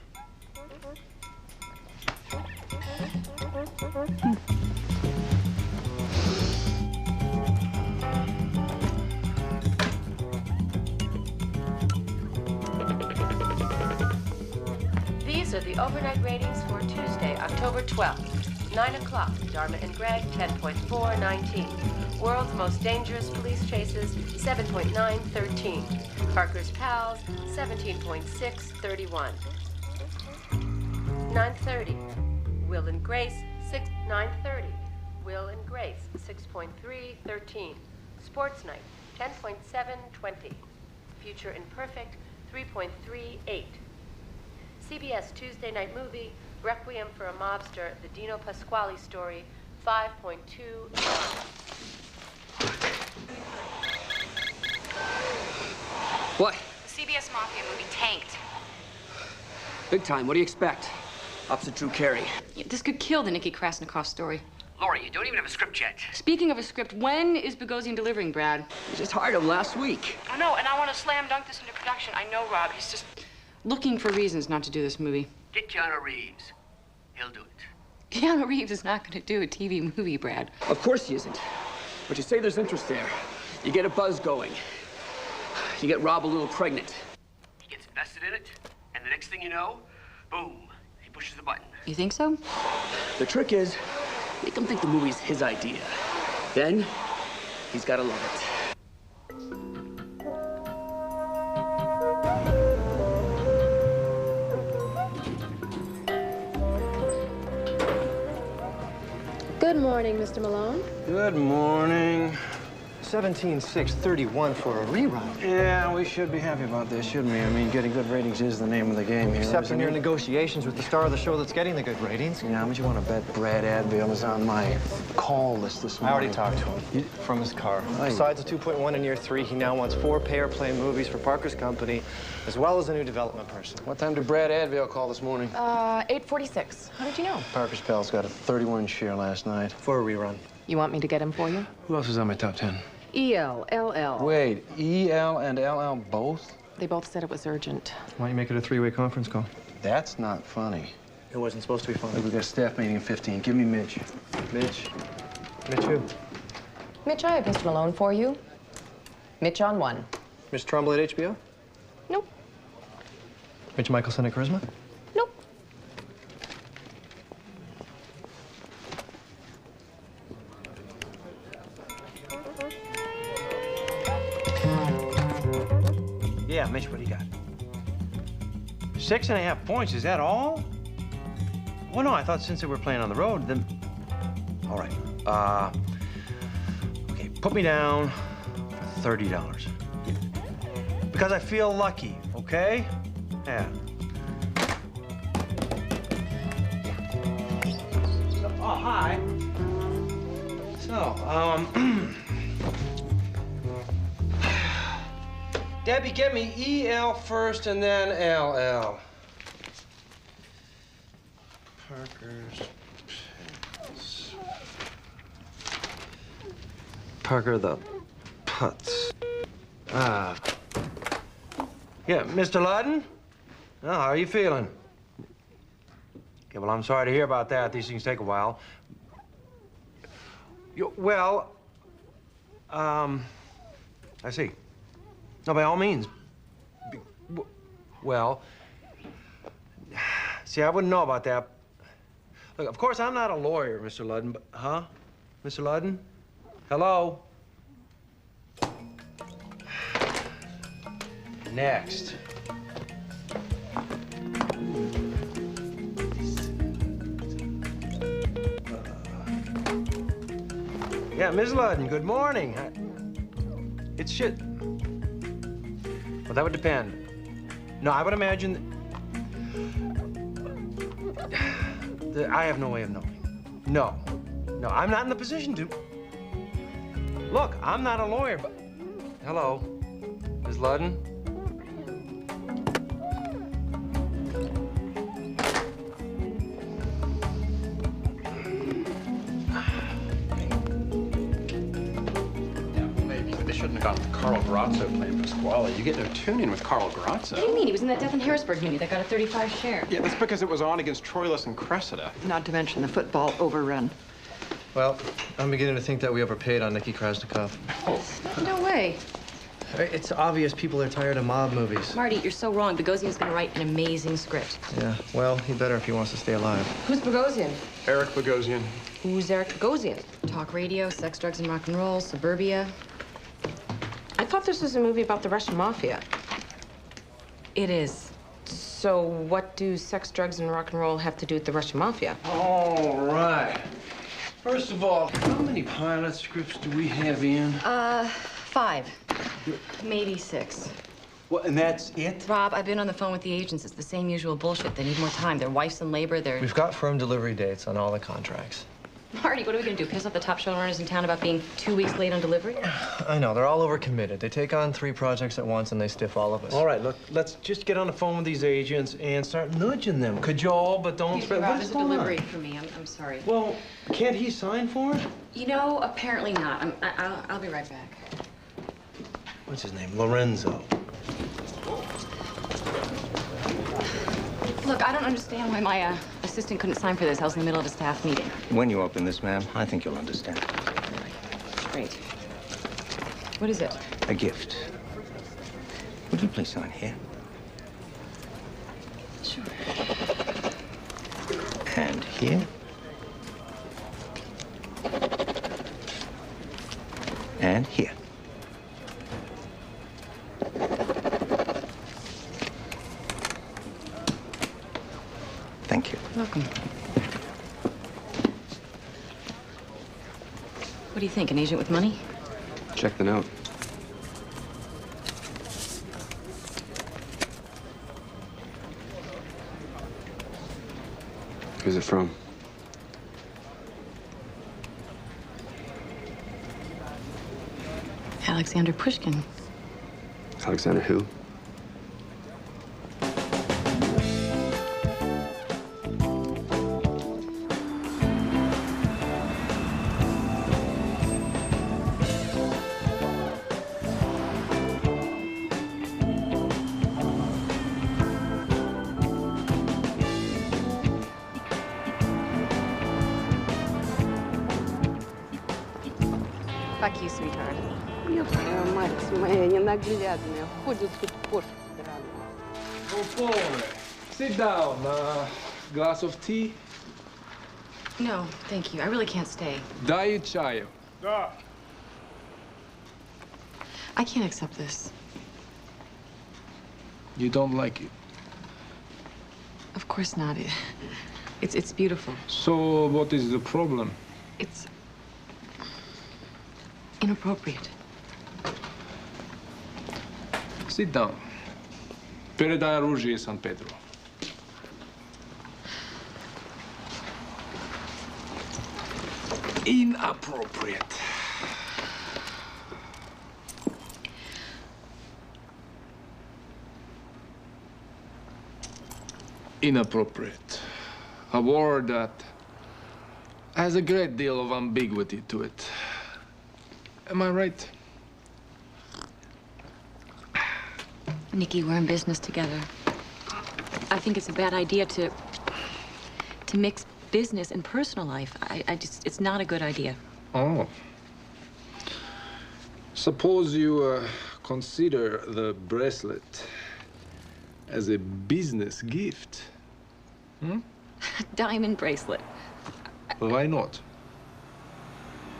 These are the overnight ratings for Tuesday, October 12th. 9 o'clock, Dharma and Greg, 10.419. World's Most Dangerous Police Chases, 7.913. Parker's Pals, 17.631. 9:30. Will and Grace, 9:30. Will and Grace, 6.313. Sports Night, 10.720. Future Imperfect, 3.38. CBS Tuesday Night Movie, Requiem for a Mobster, the Dino Pasquale story, 5.2. What? The CBS Mafia movie tanked. Big time. What do you expect? Opposite Drew Carey. Yeah, this could kill the Nikki Krasnikov story. Laurie, you don't even have a script yet. Speaking of a script, when is Bogosian delivering, Brad? We just hired him last week. I know, and I want to slam dunk this into production. I know, Rob. He's just looking for reasons not to do this movie. Get Keanu Reeves. He'll do it. Keanu Reeves is not going to do a TV movie, Brad. Of course he isn't. But you say there's interest there. You get a buzz going. You get Rob a little pregnant. He gets invested in it, and the next thing you know, boom, he pushes the button. You think so? The trick is, make him think the movie's his idea. Then, he's gotta love it. morning, Mr. Malone. Good morning. 17,631 for a rerun. Yeah, we should be happy about this, shouldn't we? I mean, getting good ratings is the name of the game here. Except isn't when you're it? in negotiations with the star of the show that's getting the good ratings. Yeah, how much you want to bet Brad Advil is on my call list this I morning? already talked to him from his car. Besides the 2.1 in year 3, he now wants 4 pay-or-play movies for Parker's company, as well as a new development person. What time did Brad Advil call this morning? 8:46. How did you know? Parker's pals got a 31 share last night. For a rerun. You want me to get him for you? Who else is on my top 10? E.L., L.L. Wait, E.L. and L.L. both? They both said it was urgent. Why don't you make it a 3-way conference call? That's not funny. It wasn't supposed to be funny. Look, we got a staff meeting in 15. Give me Mitch. Mitch? Mitch who? Mitch, I have Mr. Malone for you. Mitch on 1. Mitch Trumbull at HBO? Nope. Mitch Michelson at Charisma? Nope. Yeah, Mitch, what do you got? 6.5 points, is that all? Well, no, I thought since they were playing on the road, then... All right, okay, put me down for $30. Because I feel lucky, okay? Yeah. Oh, hi. So, Debbie, get me E.L. first and then L.L. Parker's pals. Parker the Putz. Ah. Yeah, Mr. Ludden? Oh, how are you feeling? Yeah, well, I'm sorry to hear about that. These things take a while. I see. No, by all means. Well, see, I wouldn't know about that. Look, of course, I'm not a lawyer, Mr. Ludden, but, huh? Mr. Ludden? Hello? Next. Yeah, Ms. Ludden, good morning. It's shit. Well, that would depend. No, I would imagine that I have no way of knowing. No, I'm not in the position to. Look, I'm not a lawyer, but... Hello, Ms. Ludden? Shouldn't have gone with Carl Grazzo playing Pasquale. You get no tune-in with Carl Grazzo. What do you mean? He was in that Death in Harrisburg movie that got a 35 share. Yeah, that's because it was on against Troilus and Cressida. Not to mention the football overrun. Well, I'm beginning to think that we overpaid on Nikki Krasnikov. No way. It's obvious people are tired of mob movies. Marty, you're so wrong. Bogosian's gonna write an amazing script. Yeah, well, he better if he wants to stay alive. Who's Bogosian? Eric Bogosian. Who's Eric Bogosian? Talk radio, sex, drugs, and rock and roll, suburbia. I thought this was a movie about the Russian mafia. It is. So what do sex, drugs, and rock and roll have to do with the Russian mafia? All right. First of all, how many pilot scripts do we have in? 5. Maybe 6. What, and that's it? Rob, I've been on the phone with the agents. It's the same usual bullshit. They need more time. Their wife's in labor. They're... We've got firm delivery dates on all the contracts. Marty, what are we gonna do? Piss off the top showrunners in town about being 2 weeks late on delivery? I know, they're all overcommitted. They take on 3 projects at once and they stiff all of us. All right, look, let's just get on the phone with these agents and start nudging them. Cajole, but don't... Rob, there's a delivery for me. I'm sorry. Well, can't he sign for it? You know, apparently not. I'll be right back. What's his name? Lorenzo. Look, I don't understand why my assistant couldn't sign for this. I was in the middle of a staff meeting. When you open this, ma'am, I think you'll understand. Great. What is it? A gift. Would you please sign here? Sure. And here. And here. Thank you. Welcome. do you think? An agent with money? Check the note. Who's it from? Alexander Pushkin. Alexander who? Fuck you, sweetheart. Ёпта, мать моя ненаглядная. Ходит тут кошка драная. Oh, boy. Sit down. Glass of tea? No, thank you. I really can't stay. Дай чаю. Да. I can't accept this. You don't like it? Of course not. It's beautiful. So what is the problem? It's inappropriate. Sit down. Передай оружие Сан Педро. Inappropriate. Inappropriate. A word that has a great deal of ambiguity to it. Am I right? Nikki, we're in business together. I think it's a bad idea to mix business and personal life. It's not a good idea. Oh. Suppose you consider the bracelet as a business gift. Hmm? Diamond bracelet. Why not?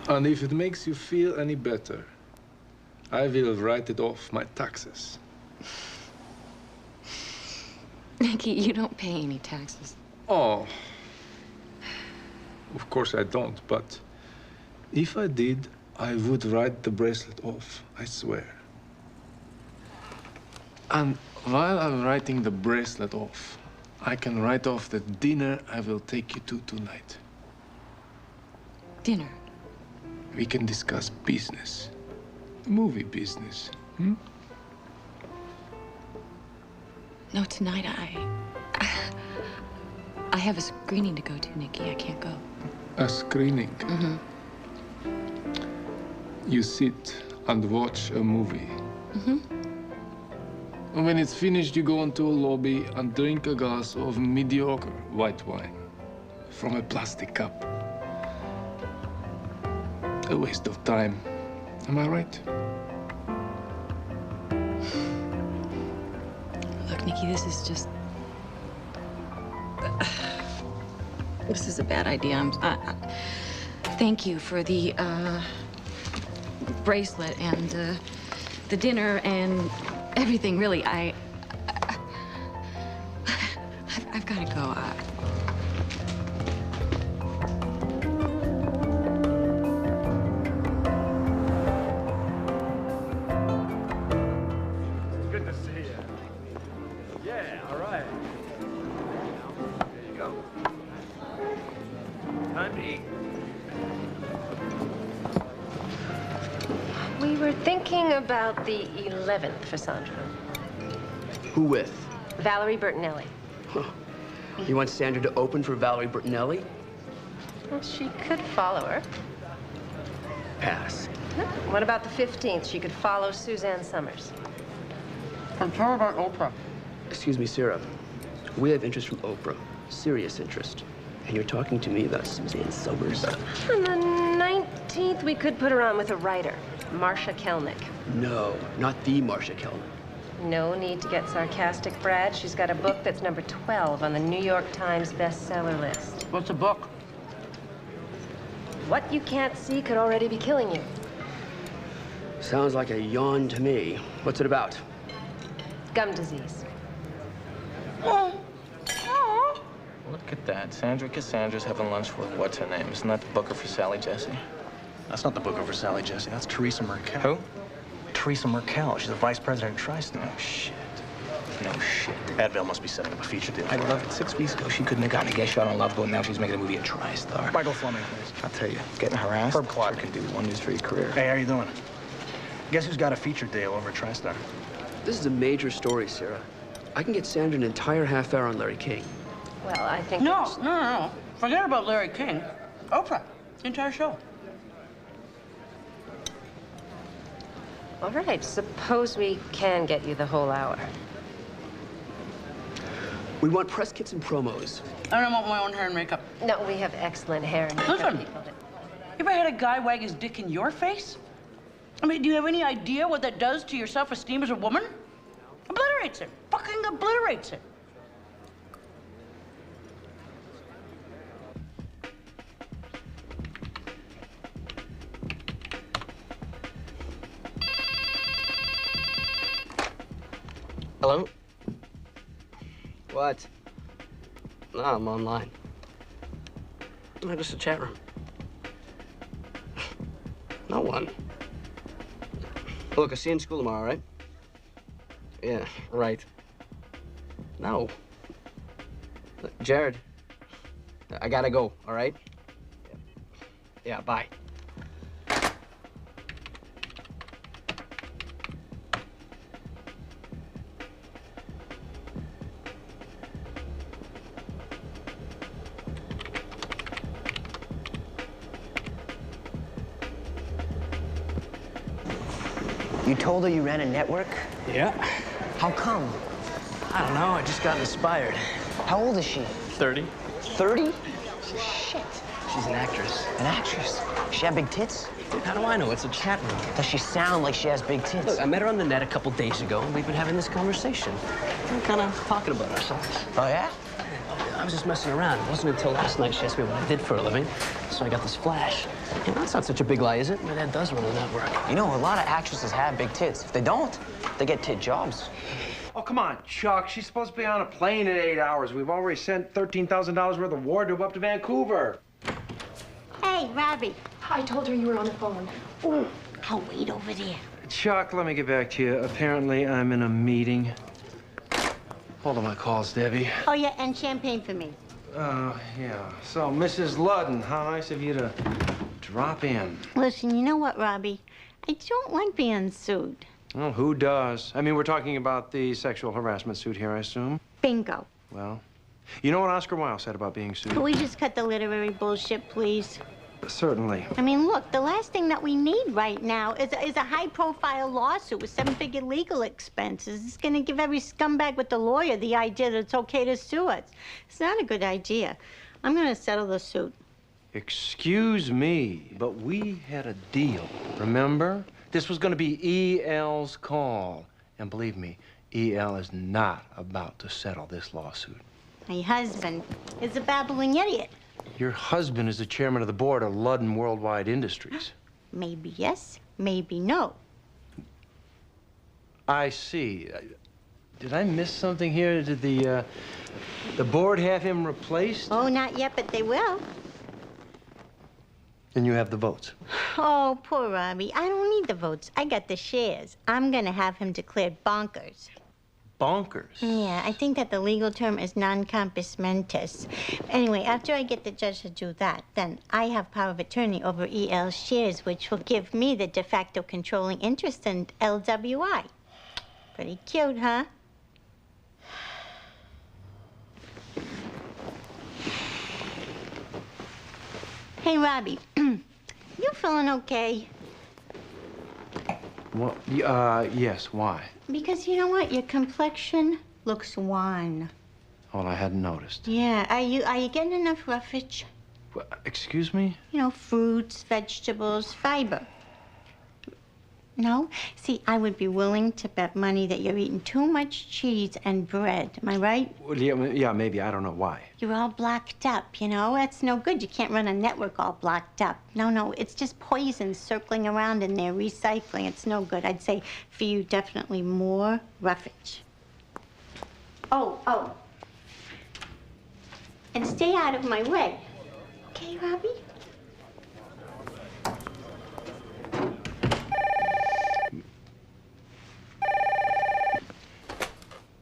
And if it makes you feel any better, I will write it off my taxes. Nikki, you don't pay any taxes. Oh. Of course I don't, but if I did, I would write the bracelet off, I swear. And while I'm writing the bracelet off, I can write off the dinner I will take you to tonight. Dinner? We can discuss business. Movie business. Hmm? No, tonight I have a screening to go to, Nikki. I can't go. A screening? Mm-hmm. You sit and watch a movie. Mm-hmm. And when it's finished, you go into a lobby and drink a glass of mediocre white wine from a plastic cup. A waste of time. Am I right? Look, Nikki, this is just... This is a bad idea. Thank you for the bracelet and the dinner and everything. Really, I've got to go. Good to see you. Yeah, all right. There you go. Time to eat. We were thinking about the 11th for Sandra. Who with? Valerie Bertinelli. You want Sandra to open for Valerie Bertinelli? Well, she could follow her. Pass. What about the 15th? She could follow Suzanne Summers. I'm talking about Oprah. Excuse me, Sarah. We have interest from Oprah. Serious interest. And you're talking to me about Suzanne Summers. On the 19th, we could put her on with a writer, Marcia Kelnick. No, not the Marcia Kelnick. No need to get sarcastic, Brad. She's got a book that's number 12 on the New York Times bestseller list. What's a book? What you can't see could already be killing you. Sounds like a yawn to me. What's it about? Gum disease. Look at that. Sandra Cassandra's having lunch with what's her name? Isn't that the booker for Sally Jesse? That's not the book over Sally, Jesse. That's Teresa Merkel. Who? Teresa Merkel. She's the vice president of TriStar. Oh, shit. No shit. Advil must be setting up a feature deal. I love it. 6 weeks ago, she couldn't have gotten a guest shot on Love Boat. Now she's making a movie at TriStar. Michael Fleming, please. I'll tell you, getting harassed Herb Clark can do wonders for your career. Hey, how you doing? Guess who's got a feature deal over at TriStar? This is a major story, Sarah. I can get Sandra an entire half hour on Larry King. Well, I think... No. Forget about Larry King. Oprah. The entire show. All right, suppose we can get you the whole hour. We want press kits and promos. I don't want my own hair and makeup. No, we have excellent hair and makeup Listen, people. you ever had a guy wag his dick in your face? I mean, do you have any idea what that does to your self-esteem as a woman? Obliterates it. Fucking obliterates it. Hello? What? No, I'm online. No, just a chat room. No one. Look, I'll see you in school tomorrow, right? Yeah, right. No. Look, Jared, I gotta go, all right? Yeah, bye. You told her you ran a network? Yeah. How come? I don't know. I just got inspired. How old is she? 30. 30? Shit. She's an actress. An actress? She have big tits? Dude, how do I know? It's a chat room. Does she sound like she has big tits? Look, I met her on the net a couple days ago, and we've been having this conversation. We're kind of talking about ourselves. Oh, yeah? I was just messing around. It wasn't until last night she asked me what I did for a living, so I got this flash. You know, that's not such a big lie, is it? My dad does run a network. You know, a lot of actresses have big tits. If they don't, they get tit jobs. Oh, come on, Chuck. She's supposed to be on a plane in 8 hours. We've already sent $13,000 worth of wardrobe up to Vancouver. Hey, Robbie. I told her you were on the phone. Ooh, I'll wait over there. Chuck, let me get back to you. Apparently, I'm in a meeting. Hold on my calls, Debbie. Oh, yeah, and champagne for me. Yeah. So, Mrs. Ludden, how nice of you to drop in. Listen, you know what, Robbie? I don't like being sued. Well, who does? I mean, we're talking about the sexual harassment suit here, I assume? Bingo. Well, you know what Oscar Wilde said about being sued? Could we just cut the literary bullshit, please? Certainly. I mean, look, the last thing that we need right now is a high-profile lawsuit with 7-figure legal expenses. It's going to give every scumbag with the lawyer the idea that it's okay to sue us. It's not a good idea. I'm going to settle the suit. Excuse me, but we had a deal, remember? This was going to be E.L.'s call. And believe me, E.L. is not about to settle this lawsuit. My husband is a babbling idiot. Your husband is the chairman of the board of Ludden Worldwide Industries. Maybe yes, maybe no. I see. Did I miss something here? Did the board have him replaced? Oh, not yet, but they will. And you have the votes. Oh, poor Robbie. I don't need the votes. I got the shares. I'm gonna have him declared bonkers. Bonkers? Yeah, I think that the legal term is non-compos mentis. Anyway, after I get the judge to do that, then I have power of attorney over EL's shares, which will give me the de facto controlling interest in LWI. Pretty cute, huh? Hey, Robbie, you feeling okay? What? Yes, why? Because you know what? Your complexion looks wan. Well, I hadn't noticed. Yeah, are you getting enough roughage? Excuse me? You know, fruits, vegetables, fiber. No? See, I would be willing to bet money that you're eating too much cheese and bread. Am I right? Well, yeah, maybe. I don't know why. You're all blocked up, you know? That's no good. You can't run a network all blocked up. No, it's just poison circling around in there, recycling. It's no good. I'd say for you, definitely more roughage. Oh. And stay out of my way. Okay, Robbie?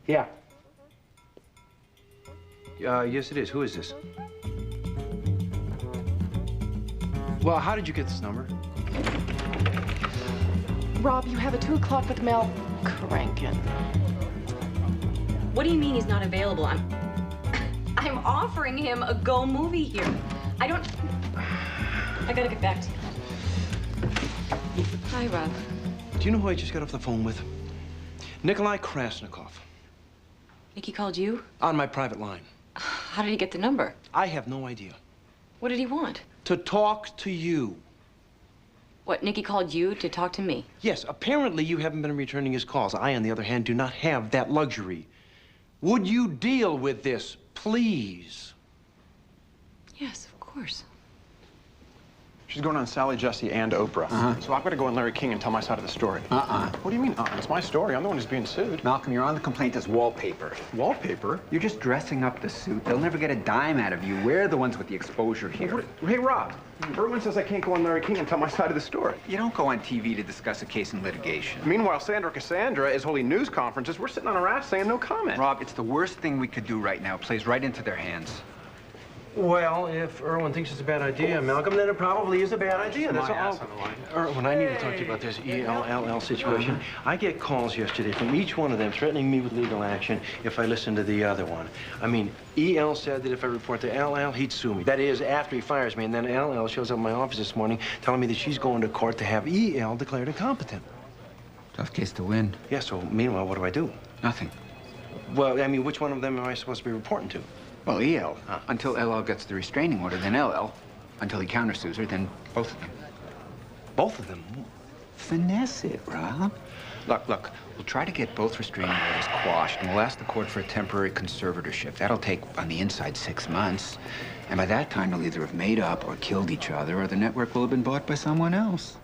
Yeah. Yes, it is. Who is this? Well, how did you get this number? Rob, you have a 2 o'clock with Mel. Crankin'. What do you mean he's not available? I'm offering him a go movie here. I gotta get back to you. Hi, Rob. Do you know who I just got off the phone with? Nikolai Krasnikov. Nicky called you? On my private line. How did he get the number? I have no idea. What did he want? To talk to you. What, Nicky called you to talk to me? Yes, apparently you haven't been returning his calls. I, on the other hand, do not have that luxury. Would you deal with this, please? Yes, of course. She's going on Sally, Jesse, and Oprah. So I've got to go on Larry King and tell my side of the story. What do you mean, It's my story. I'm the one who's being sued. Malcolm, you're on the complaint as wallpaper. Wallpaper? You're just dressing up the suit. They'll never get a dime out of you. We're the ones with the exposure here. Hey, Rob. Berwin says I can't go on Larry King and tell my side of the story. You don't go on TV to discuss a case in litigation. Meanwhile, Sandra Cassandra is holding news conferences. We're sitting on our ass saying no comment. Rob, it's the worst thing we could do right now. It plays right into their hands. Well, if Erwin thinks it's a bad idea, Malcolm, then it probably is a bad idea. That's all. Erwin, I need to talk to you about this ELLL situation. I get calls yesterday from each one of them threatening me with legal action if I listen to the other one. I mean, EL said that if I report to LL, he'd sue me. That is, after he fires me. And then LL shows up in my office this morning telling me that she's going to court to have EL declared incompetent. Tough case to win. Yeah, so meanwhile, what do I do? Nothing. Well, I mean, which one of them am I supposed to be reporting to? Well, EL. Until LL gets the restraining order, then LL. Until he countersues her, then both of them. Both of them? Finesse it, Rob. Look, we'll try to get both restraining orders quashed, and we'll ask the court for a temporary conservatorship. That'll take, on the inside, 6 months. And by that time, they'll either have made up or killed each other, or the network will have been bought by someone else.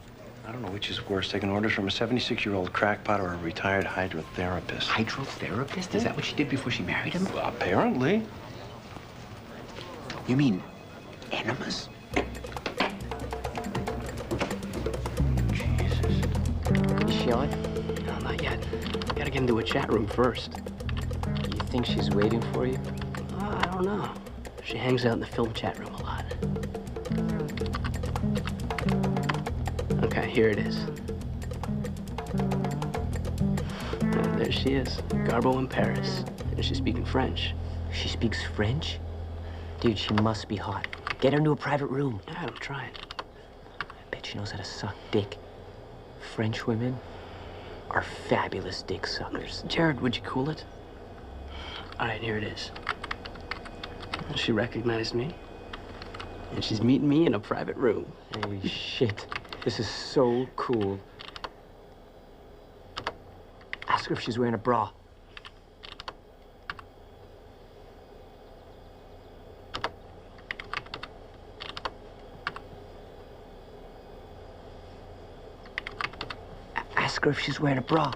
I don't know which is worse, taking orders from a 76-year-old crackpot or a retired hydrotherapist. Hydrotherapist? Is that what she did before she married him? Well, apparently. You mean enemas? Is she on? No, not yet. Gotta get into a chat room first. You think she's waiting for you? I don't know. She hangs out in the film chat room a lot. Okay, here it is. There she is, Garbo in Paris. And she's speaking French. She speaks French? Dude, she must be hot. Get her into a private room. Yeah, I'm trying. I bet she knows how to suck dick. French women are fabulous dick suckers. Jared, would you cool it? All right, here it is. She recognized me. And she's meeting me in a private room. Holy shit. This is so cool. Ask her if she's wearing a bra. Ask her if she's wearing a bra.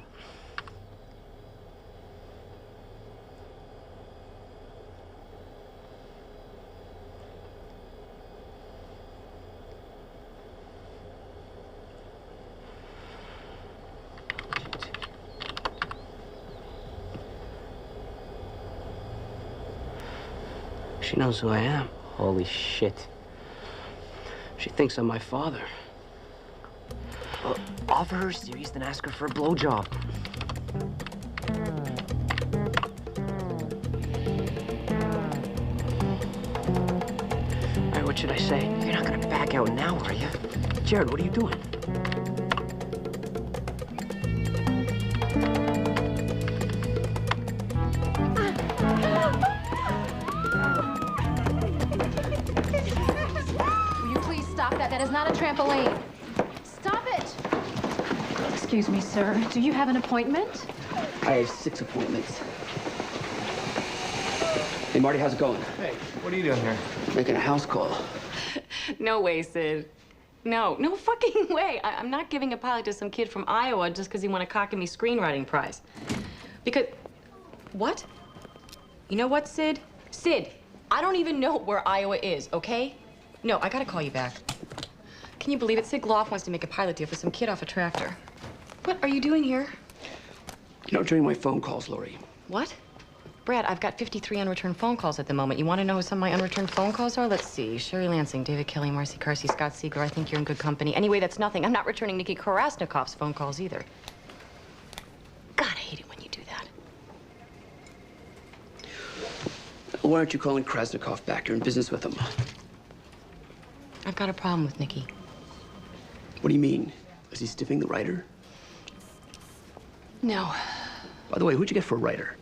She knows who I am. Holy shit. She thinks I'm my father. Well, offer her serious, then ask her for a blowjob. All right, what should I say? You're not gonna back out now, are you? Jared, what are you doing? Will you please stop that? That is not a trampoline. Stop it! Excuse me, sir. Do you have an appointment? I have 6 appointments. Hey, Marty, how's it going? Hey, what are you doing here? Making a house call. No way, Sid. No fucking way. I'm not giving a pilot to some kid from Iowa just because he won a Cockney screenwriting prize. Because, what? You know what, Sid? Sid, I don't even know where Iowa is, okay? No, I gotta call you back. Can you believe it? Sid Gloff wants to make a pilot deal for some kid off a tractor. What are you doing here? You know, during my phone calls, Lori, What? Brad, I've got 53 unreturned phone calls at the moment. You want to know who some of my unreturned phone calls are? Let's see. Sherry Lansing, David Kelly, Marcy Carsey, Scott Siegler. I think you're in good company. Anyway, that's nothing. I'm not returning Nikki Krasnikov's phone calls either. God, I hate it when you do that. Why aren't you calling Krasnikov back? You're in business with him. I've got a problem with Nikki. What do you mean? Is he stiffing the writer? No. By the way, who'd you get for a writer?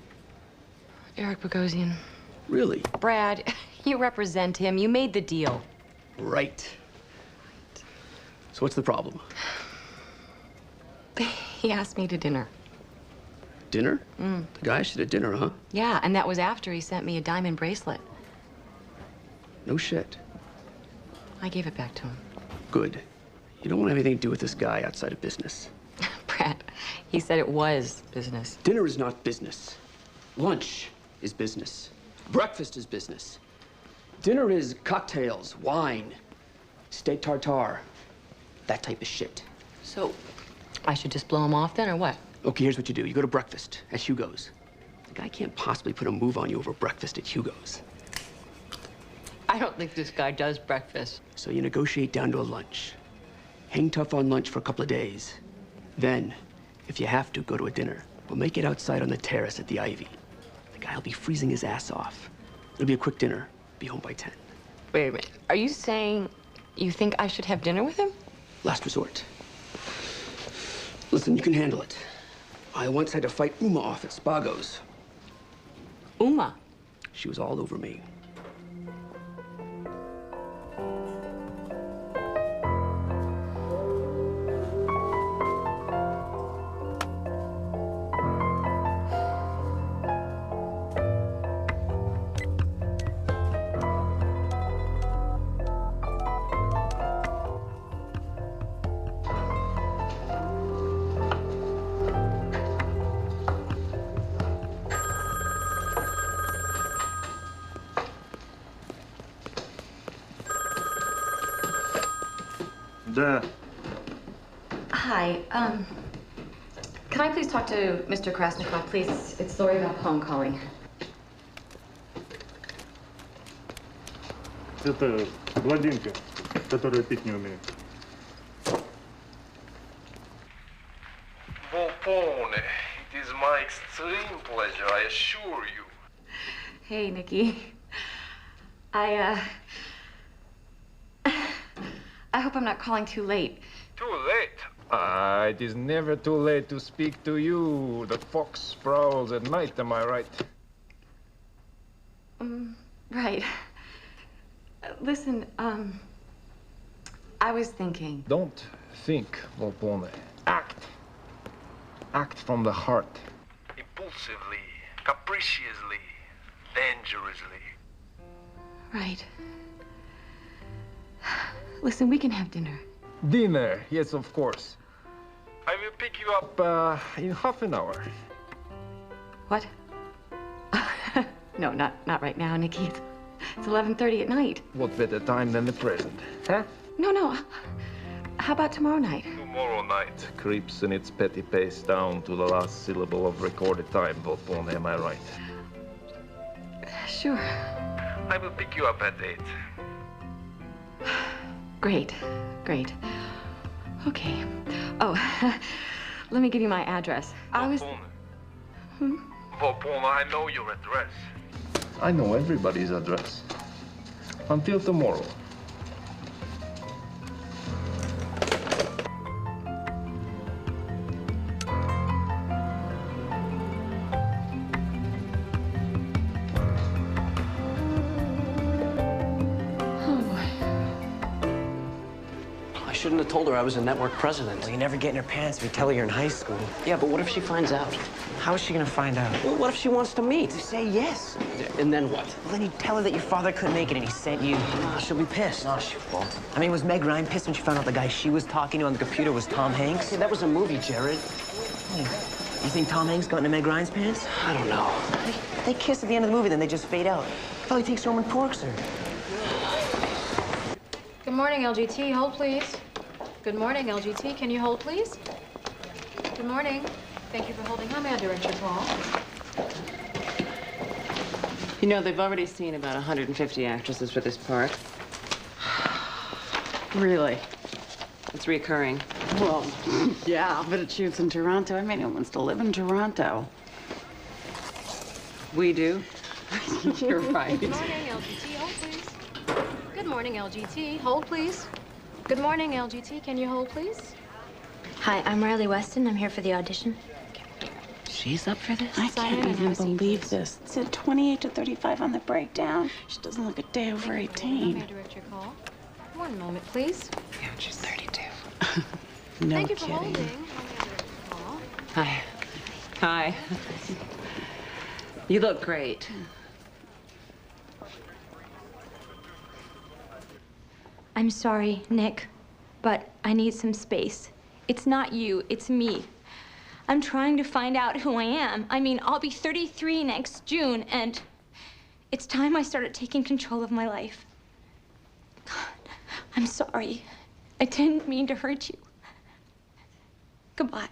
Eric Bogosian. Really? Brad, you represent him. You made the deal. Right. So what's the problem? He asked me to dinner. Dinner? The guy should have dinner, huh? Yeah, and that was after he sent me a diamond bracelet. No shit. I gave it back to him. Good. You don't want to have anything to do with this guy outside of business. Brad, he said it was business. Dinner is not business. Lunch is business. Breakfast is business. Dinner is cocktails, wine, steak tartare, that type of shit. So, I should just blow him off then, or what? Okay, here's what you do. You go to breakfast at Hugo's. The guy can't possibly put a move on you over breakfast at Hugo's. I don't think this guy does breakfast. So you negotiate down to a lunch. Hang tough on lunch for a couple of days. Then, if you have to, go to a dinner. We'll make it outside on the terrace at the Ivy. The guy'll be freezing his ass off. It'll be a quick dinner. Be home by 10. Wait a minute. Are you saying you think I should have dinner with him? Last resort. Listen, you can handle it. I once had to fight Uma off at Spago's. Uma? She was all over me. Да. Hi, can I please talk to Mr. Krasnikov, please? It's Lori Valpone calling. Это блондинка, которая пить не умеет. Valpone, it is my extreme pleasure, I assure you. Hey, Nikki. I hope I'm not calling too late. Too late? It is never too late to speak to you. The fox prowls at night, am I right? Right. Listen, I was thinking. Don't think, Valpone. Act. Act from the heart. Impulsively, capriciously, dangerously. Right. Listen, we can have dinner. Dinner, yes, of course. I will pick you up In half an hour. What? No, not right now, Nikki. It's 11:30 at night. What better time than the present, huh? No. How about tomorrow night? Tomorrow night. Creeps in its petty pace down to the last syllable of recorded time, Valpone, am I right? Sure. I will pick you up at 8. Great. Okay. Oh, let me give you my address. Valpone, I know your address. I know everybody's address. Until tomorrow. I shouldn't have told her I was a network president. Well, you never get in her pants if you tell her you're in high school. Yeah, but what if she finds out? How is she gonna find out? Well, what if she wants to meet? You say yes. And then what? Well, then you tell her that your father couldn't make it and he sent you. She'll be pissed. No, she won't. I mean, was Meg Ryan pissed when she found out the guy she was talking to on the computer was Tom Hanks? Hey, that was a movie, Jared. You think Tom Hanks got into Meg Ryan's pants? I don't know. They kiss at the end of the movie, then they just fade out. Probably takes her home and porks her. Good morning, LGT. Hold, please. Good morning, LGT. Can you hold, please? Good morning. Thank you for holding. How may I direct your call? You know, they've already seen about 150 actresses for this part. Really? It's reoccurring. Well, yeah, but it shoots in Toronto. I mean, who wants to live in Toronto? We do. You're right. Good morning, LGT. Hold, please. Good morning, LGT. Hold, please. Good morning, LGT. Can you hold, please? Hi, I'm Riley Weston. I'm here for the audition. She's up for this? I Simon, can't even have a seat, believe please. this. It said 28 to 35 on the breakdown. She doesn't look a day over 18. May I direct your call? One moment, please. Yeah, she's 32. No Thank you for kidding. holding. Let me direct your call. Hi. Hi. You look great. I'm sorry, Nick, but I need some space. It's not you, it's me. I'm trying to find out who I am. I mean, I'll be 33 next June, and it's time I started taking control of my life. God, I'm sorry. I didn't mean to hurt you. Goodbye.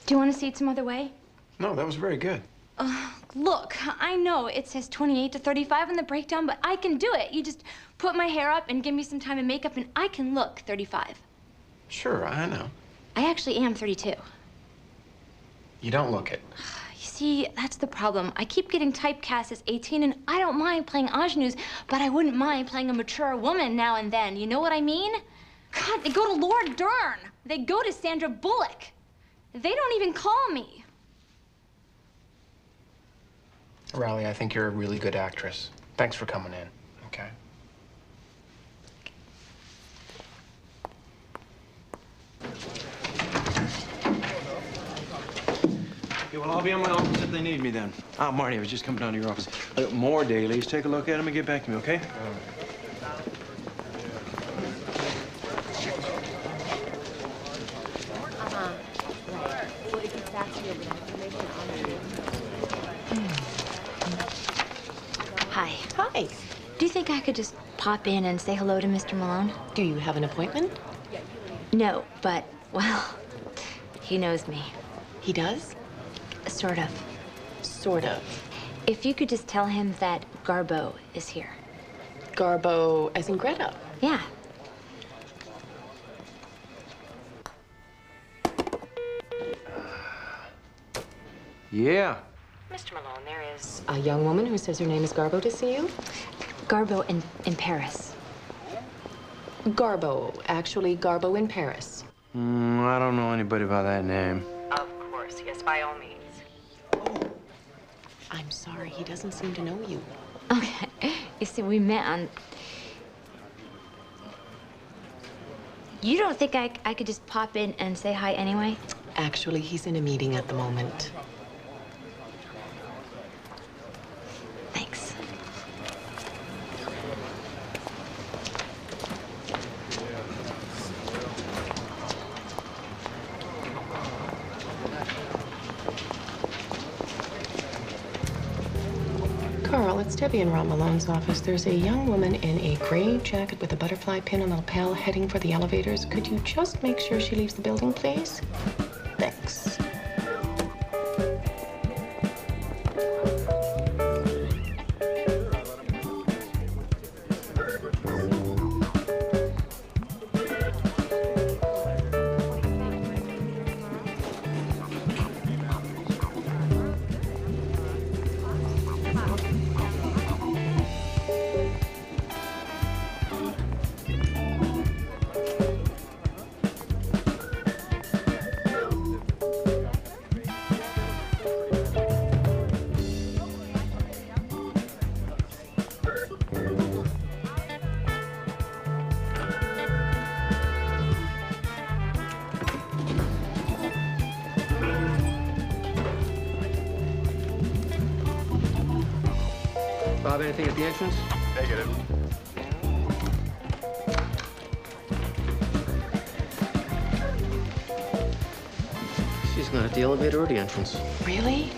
Do you want to see it some other way? No, that was very good. Look, I know it says 28 to 35 on the breakdown, but I can do it. You just put my hair up and give me some time and makeup, and I can look 35. Sure, I know. I actually am 32. You don't look it. You see, that's the problem. I keep getting typecast as 18, and I don't mind playing ingenues, but I wouldn't mind playing a mature woman now and then. You know what I mean? God, they go to Laura Dern. They go to Sandra Bullock. They don't even call me. Riley, I think you're a really good actress. Thanks for coming in, okay? Okay, well, I'll be on my office if they need me then. Ah, Marty, I was just coming down to your office. I got more dailies. Take a look at them and get back to me, okay? Hi. Hi. Do you think I could just pop in and say hello to Mr. Malone? Do you have an appointment? No, but, well, he knows me. He does? Sort of. Sort of. If you could just tell him that Garbo is here. Garbo as in Greta? Yeah. Yeah. Mr. Malone, there is a young woman who says her name is Garbo to see you. Garbo in Paris. Garbo. Actually, Garbo in Paris. I don't know anybody by that name. Of course, yes, by all means. Oh, I'm sorry, he doesn't seem to know you. Okay. You see, we met on... You don't think I could just pop in and say hi anyway? Actually, he's in a meeting at the moment. Thanks. Carl, it's Debbie in Ron Malone's office. There's a young woman in a gray jacket with a butterfly pin on the lapel heading for the elevators. Could you just make sure she leaves the building, please? Thanks. Bob, anything at the entrance? Negative. She's not at the elevator or the entrance. Really?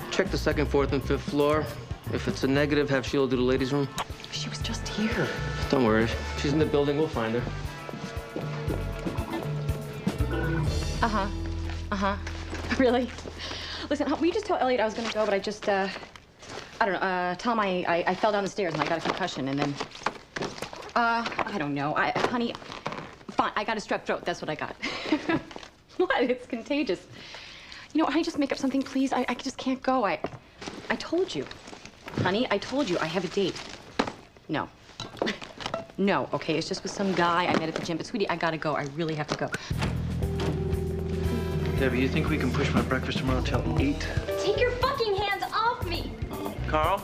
Check the second, fourth, and fifth floor. If it's a negative, have Sheila do the ladies' room. She was just here. Don't worry. She's in the building. We'll find her. Uh-huh. Uh-huh. Really? Listen, will you just tell Elliot I was gonna go, but I just, I don't know, tell him I fell down the stairs and I got a concussion, and then, I don't know. Honey, fine, I got a strep throat. That's what I got. What? It's contagious. You know, honey, just make up something, please. I just can't go. I told you. Honey, I told you I have a date. No. No, okay, it's just with some guy I met at the gym. But, sweetie, I gotta go. I really have to go. Debbie, you think we can push my breakfast tomorrow till 8? Take your fucking hands off me! Carl?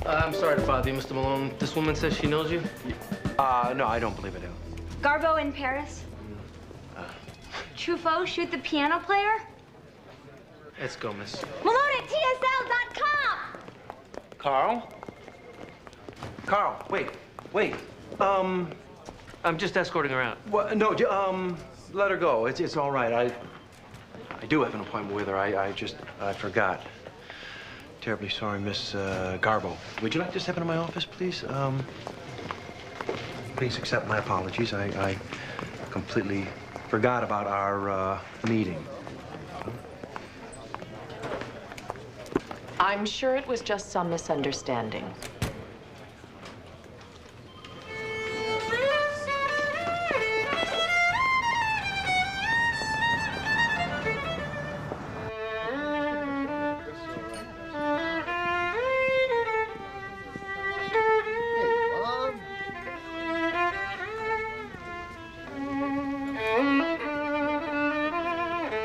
I'm sorry to bother you, Mr. Malone. This woman says she knows you? No, I don't believe it. Garbo in Paris? Truffaut, shoot the piano player? Let's go, miss. Malone at TSL.com! Carl? Carl, wait. I'm just escorting her out. Well, no, let her go. It's all right. I do have an appointment with her. I forgot. Terribly sorry, Miss Garbo. Would you like to step into my office, please? Please accept my apologies. I completely forgot about our meeting. I'm sure it was just some misunderstanding.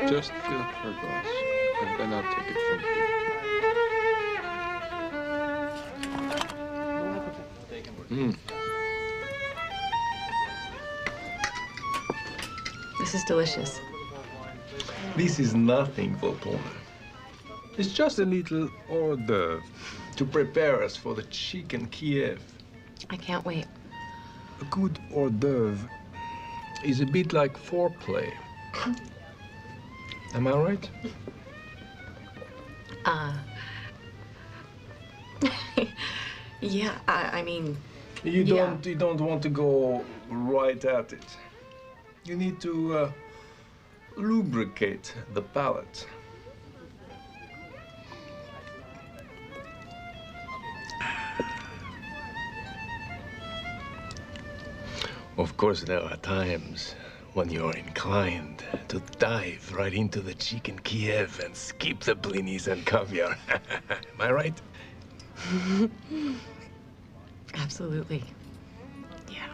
Just fill up her glass, and then I'll take it from here. This is delicious. This is nothing, Volpone. It's just a little hors d'oeuvre to prepare us for the chicken Kiev. I can't wait. A good hors d'oeuvre is a bit like foreplay. Am I right? Yeah, I mean... You don't want to go right at it. You need to lubricate the palate. Of course, there are times when you're inclined to dive right into the chicken Kiev and skip the blinis and caviar. Am I right? Absolutely. Yeah.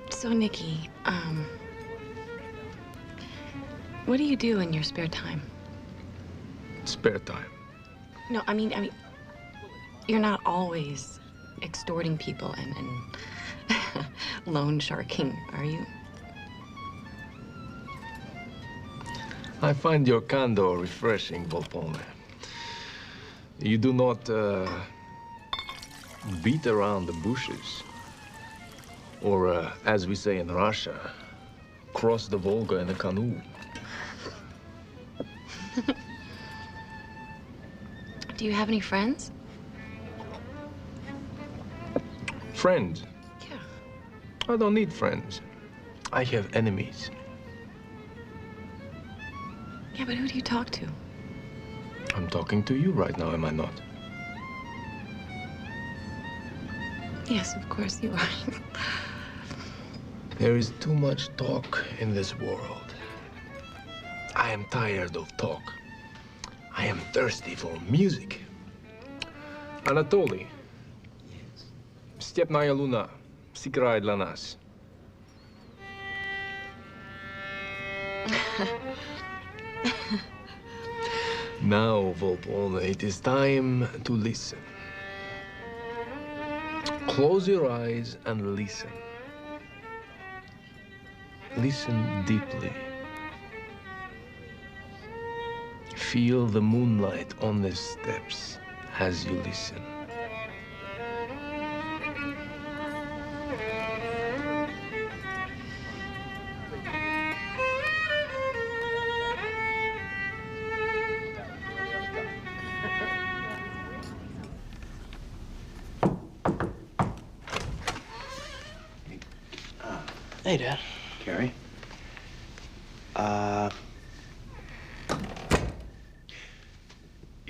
So, Nikki, what do you do in your spare time? Spare time? No, I mean, you're not always extorting people and loan sharking, are you? I find your candor refreshing, Volpone. You do not beat around the bushes. Or, as we say in Russia, cross the Volga in a canoe. Do you have any friends? Friends? Yeah. I don't need friends. I have enemies. Yeah, but who do you talk to? I'm talking to you right now, am I not? Yes, of course you are. There is too much talk in this world. I am tired of talk. I am thirsty for music. Anatoly. Stepnaya Luna, сыграй для нас. Now, Volpone, it is time to listen. Close your eyes and listen. Listen deeply. Feel the moonlight on the steps as you listen. Hey, Dad. Carrie?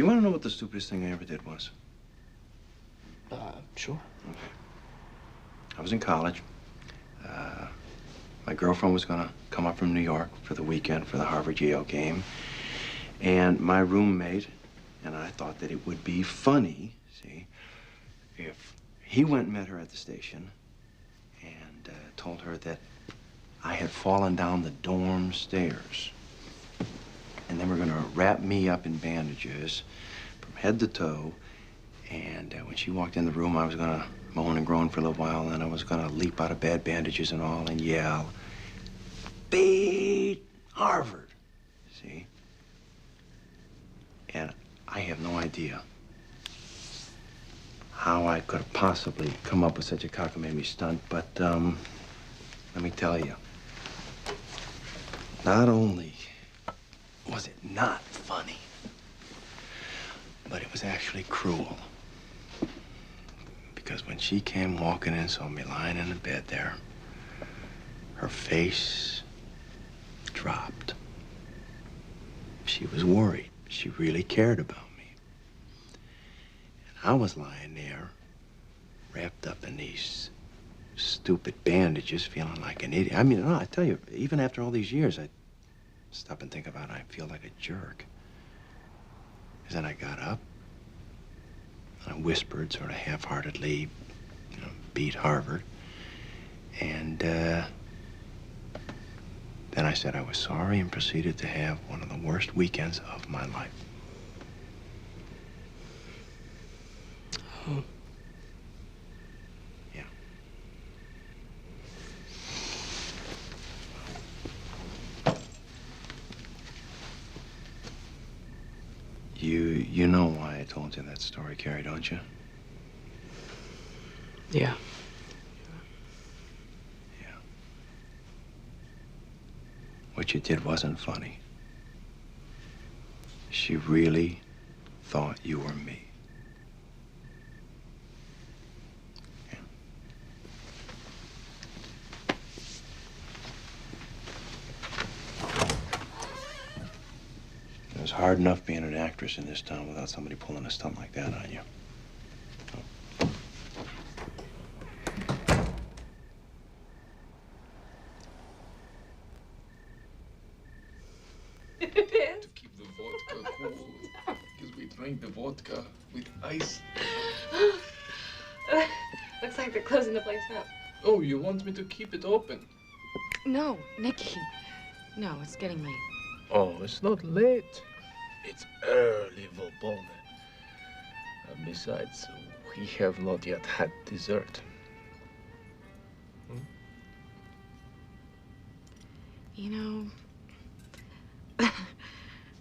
You want to know what the stupidest thing I ever did was? Sure. Okay. I was in college. My girlfriend was going to come up from New York for the weekend for the Harvard-Yale game. And my roommate and I thought that it would be funny, see, if he went and met her at the station and told her that I had fallen down the dorm stairs. And they were going to wrap me up in bandages from head to toe. And when she walked in the room, I was going to moan and groan for a little while, and then I was going to leap out of bed, bandages and all, and yell, "Beat Harvard!" See? And I have no idea how I could have possibly come up with such a cockamamie stunt, but let me tell you, not only was it not funny, but it was actually cruel. Because when she came walking in, saw me lying in the bed there, her face dropped. She was worried. She really cared about me. And I was lying there, wrapped up in these stupid bandages, feeling like an idiot. I mean, no, I tell you, even after all these years, I stop and think about it, I feel like a jerk. Because then I got up, and I whispered sort of half-heartedly, you know, beat Harvard. And then I said I was sorry and proceeded to have one of the worst weekends of my life. Oh. Yeah. You know why I told you that story, Carrie, don't you? Yeah. Yeah. What you did wasn't funny. She really thought you were me. Yeah. It was hard enough being an actress in this town without somebody pulling a stunt like that on you. To keep the vodka cool, because we drink the vodka with ice. Looks like they're closing the place up. Oh, you want me to keep it open? No, Nicky. No, it's getting late. Oh, it's not late. It's early, Volpone. Besides, we have not yet had dessert. You know,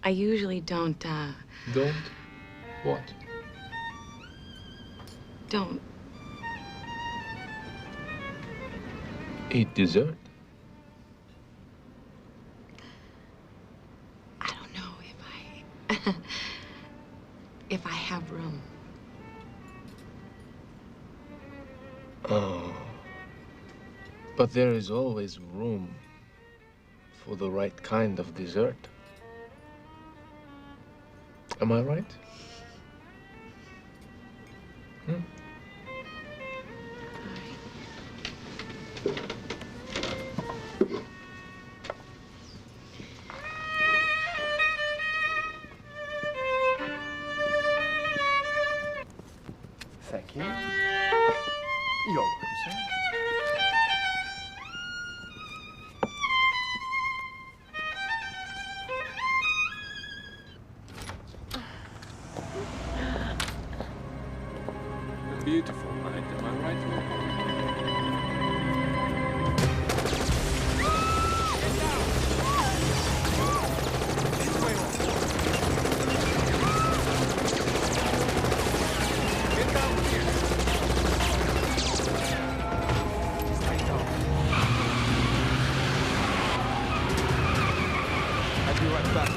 I usually don't, Don't? What? don't. Eat dessert? I don't know if I... if I have room. Oh. But there is always room for the right kind of dessert. Am I right? Hmm? Thank you. You're welcome, sir. Beautiful night, am I right? I'll be right back.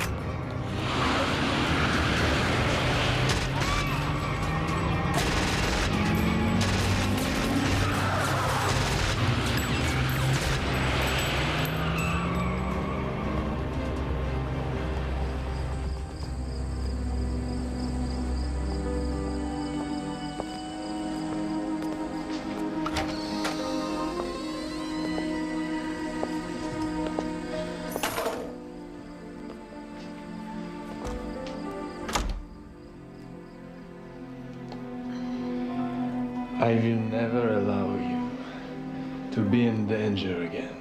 I will never allow you to be in danger again.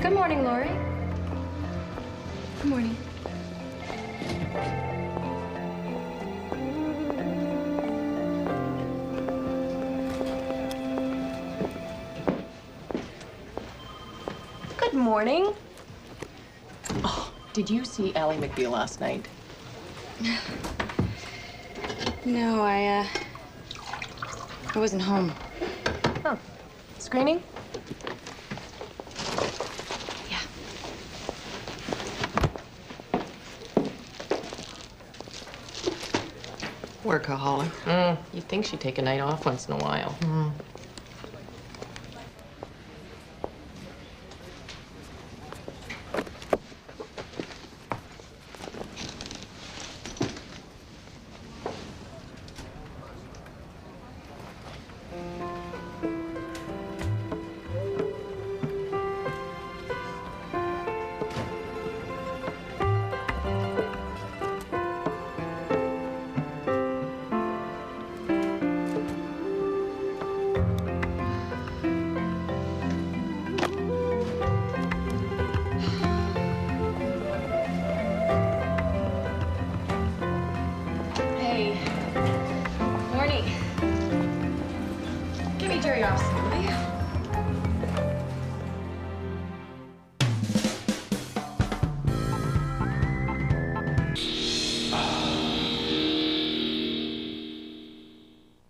Good morning, Lori. Good morning. Good morning. Oh, did you see Ally McBeal last night? No, I wasn't home. Huh. Screening? Yeah. Workaholic. You'd think she'd take a night off once in a while. Hey. Morning. Give me Jerry off, will you?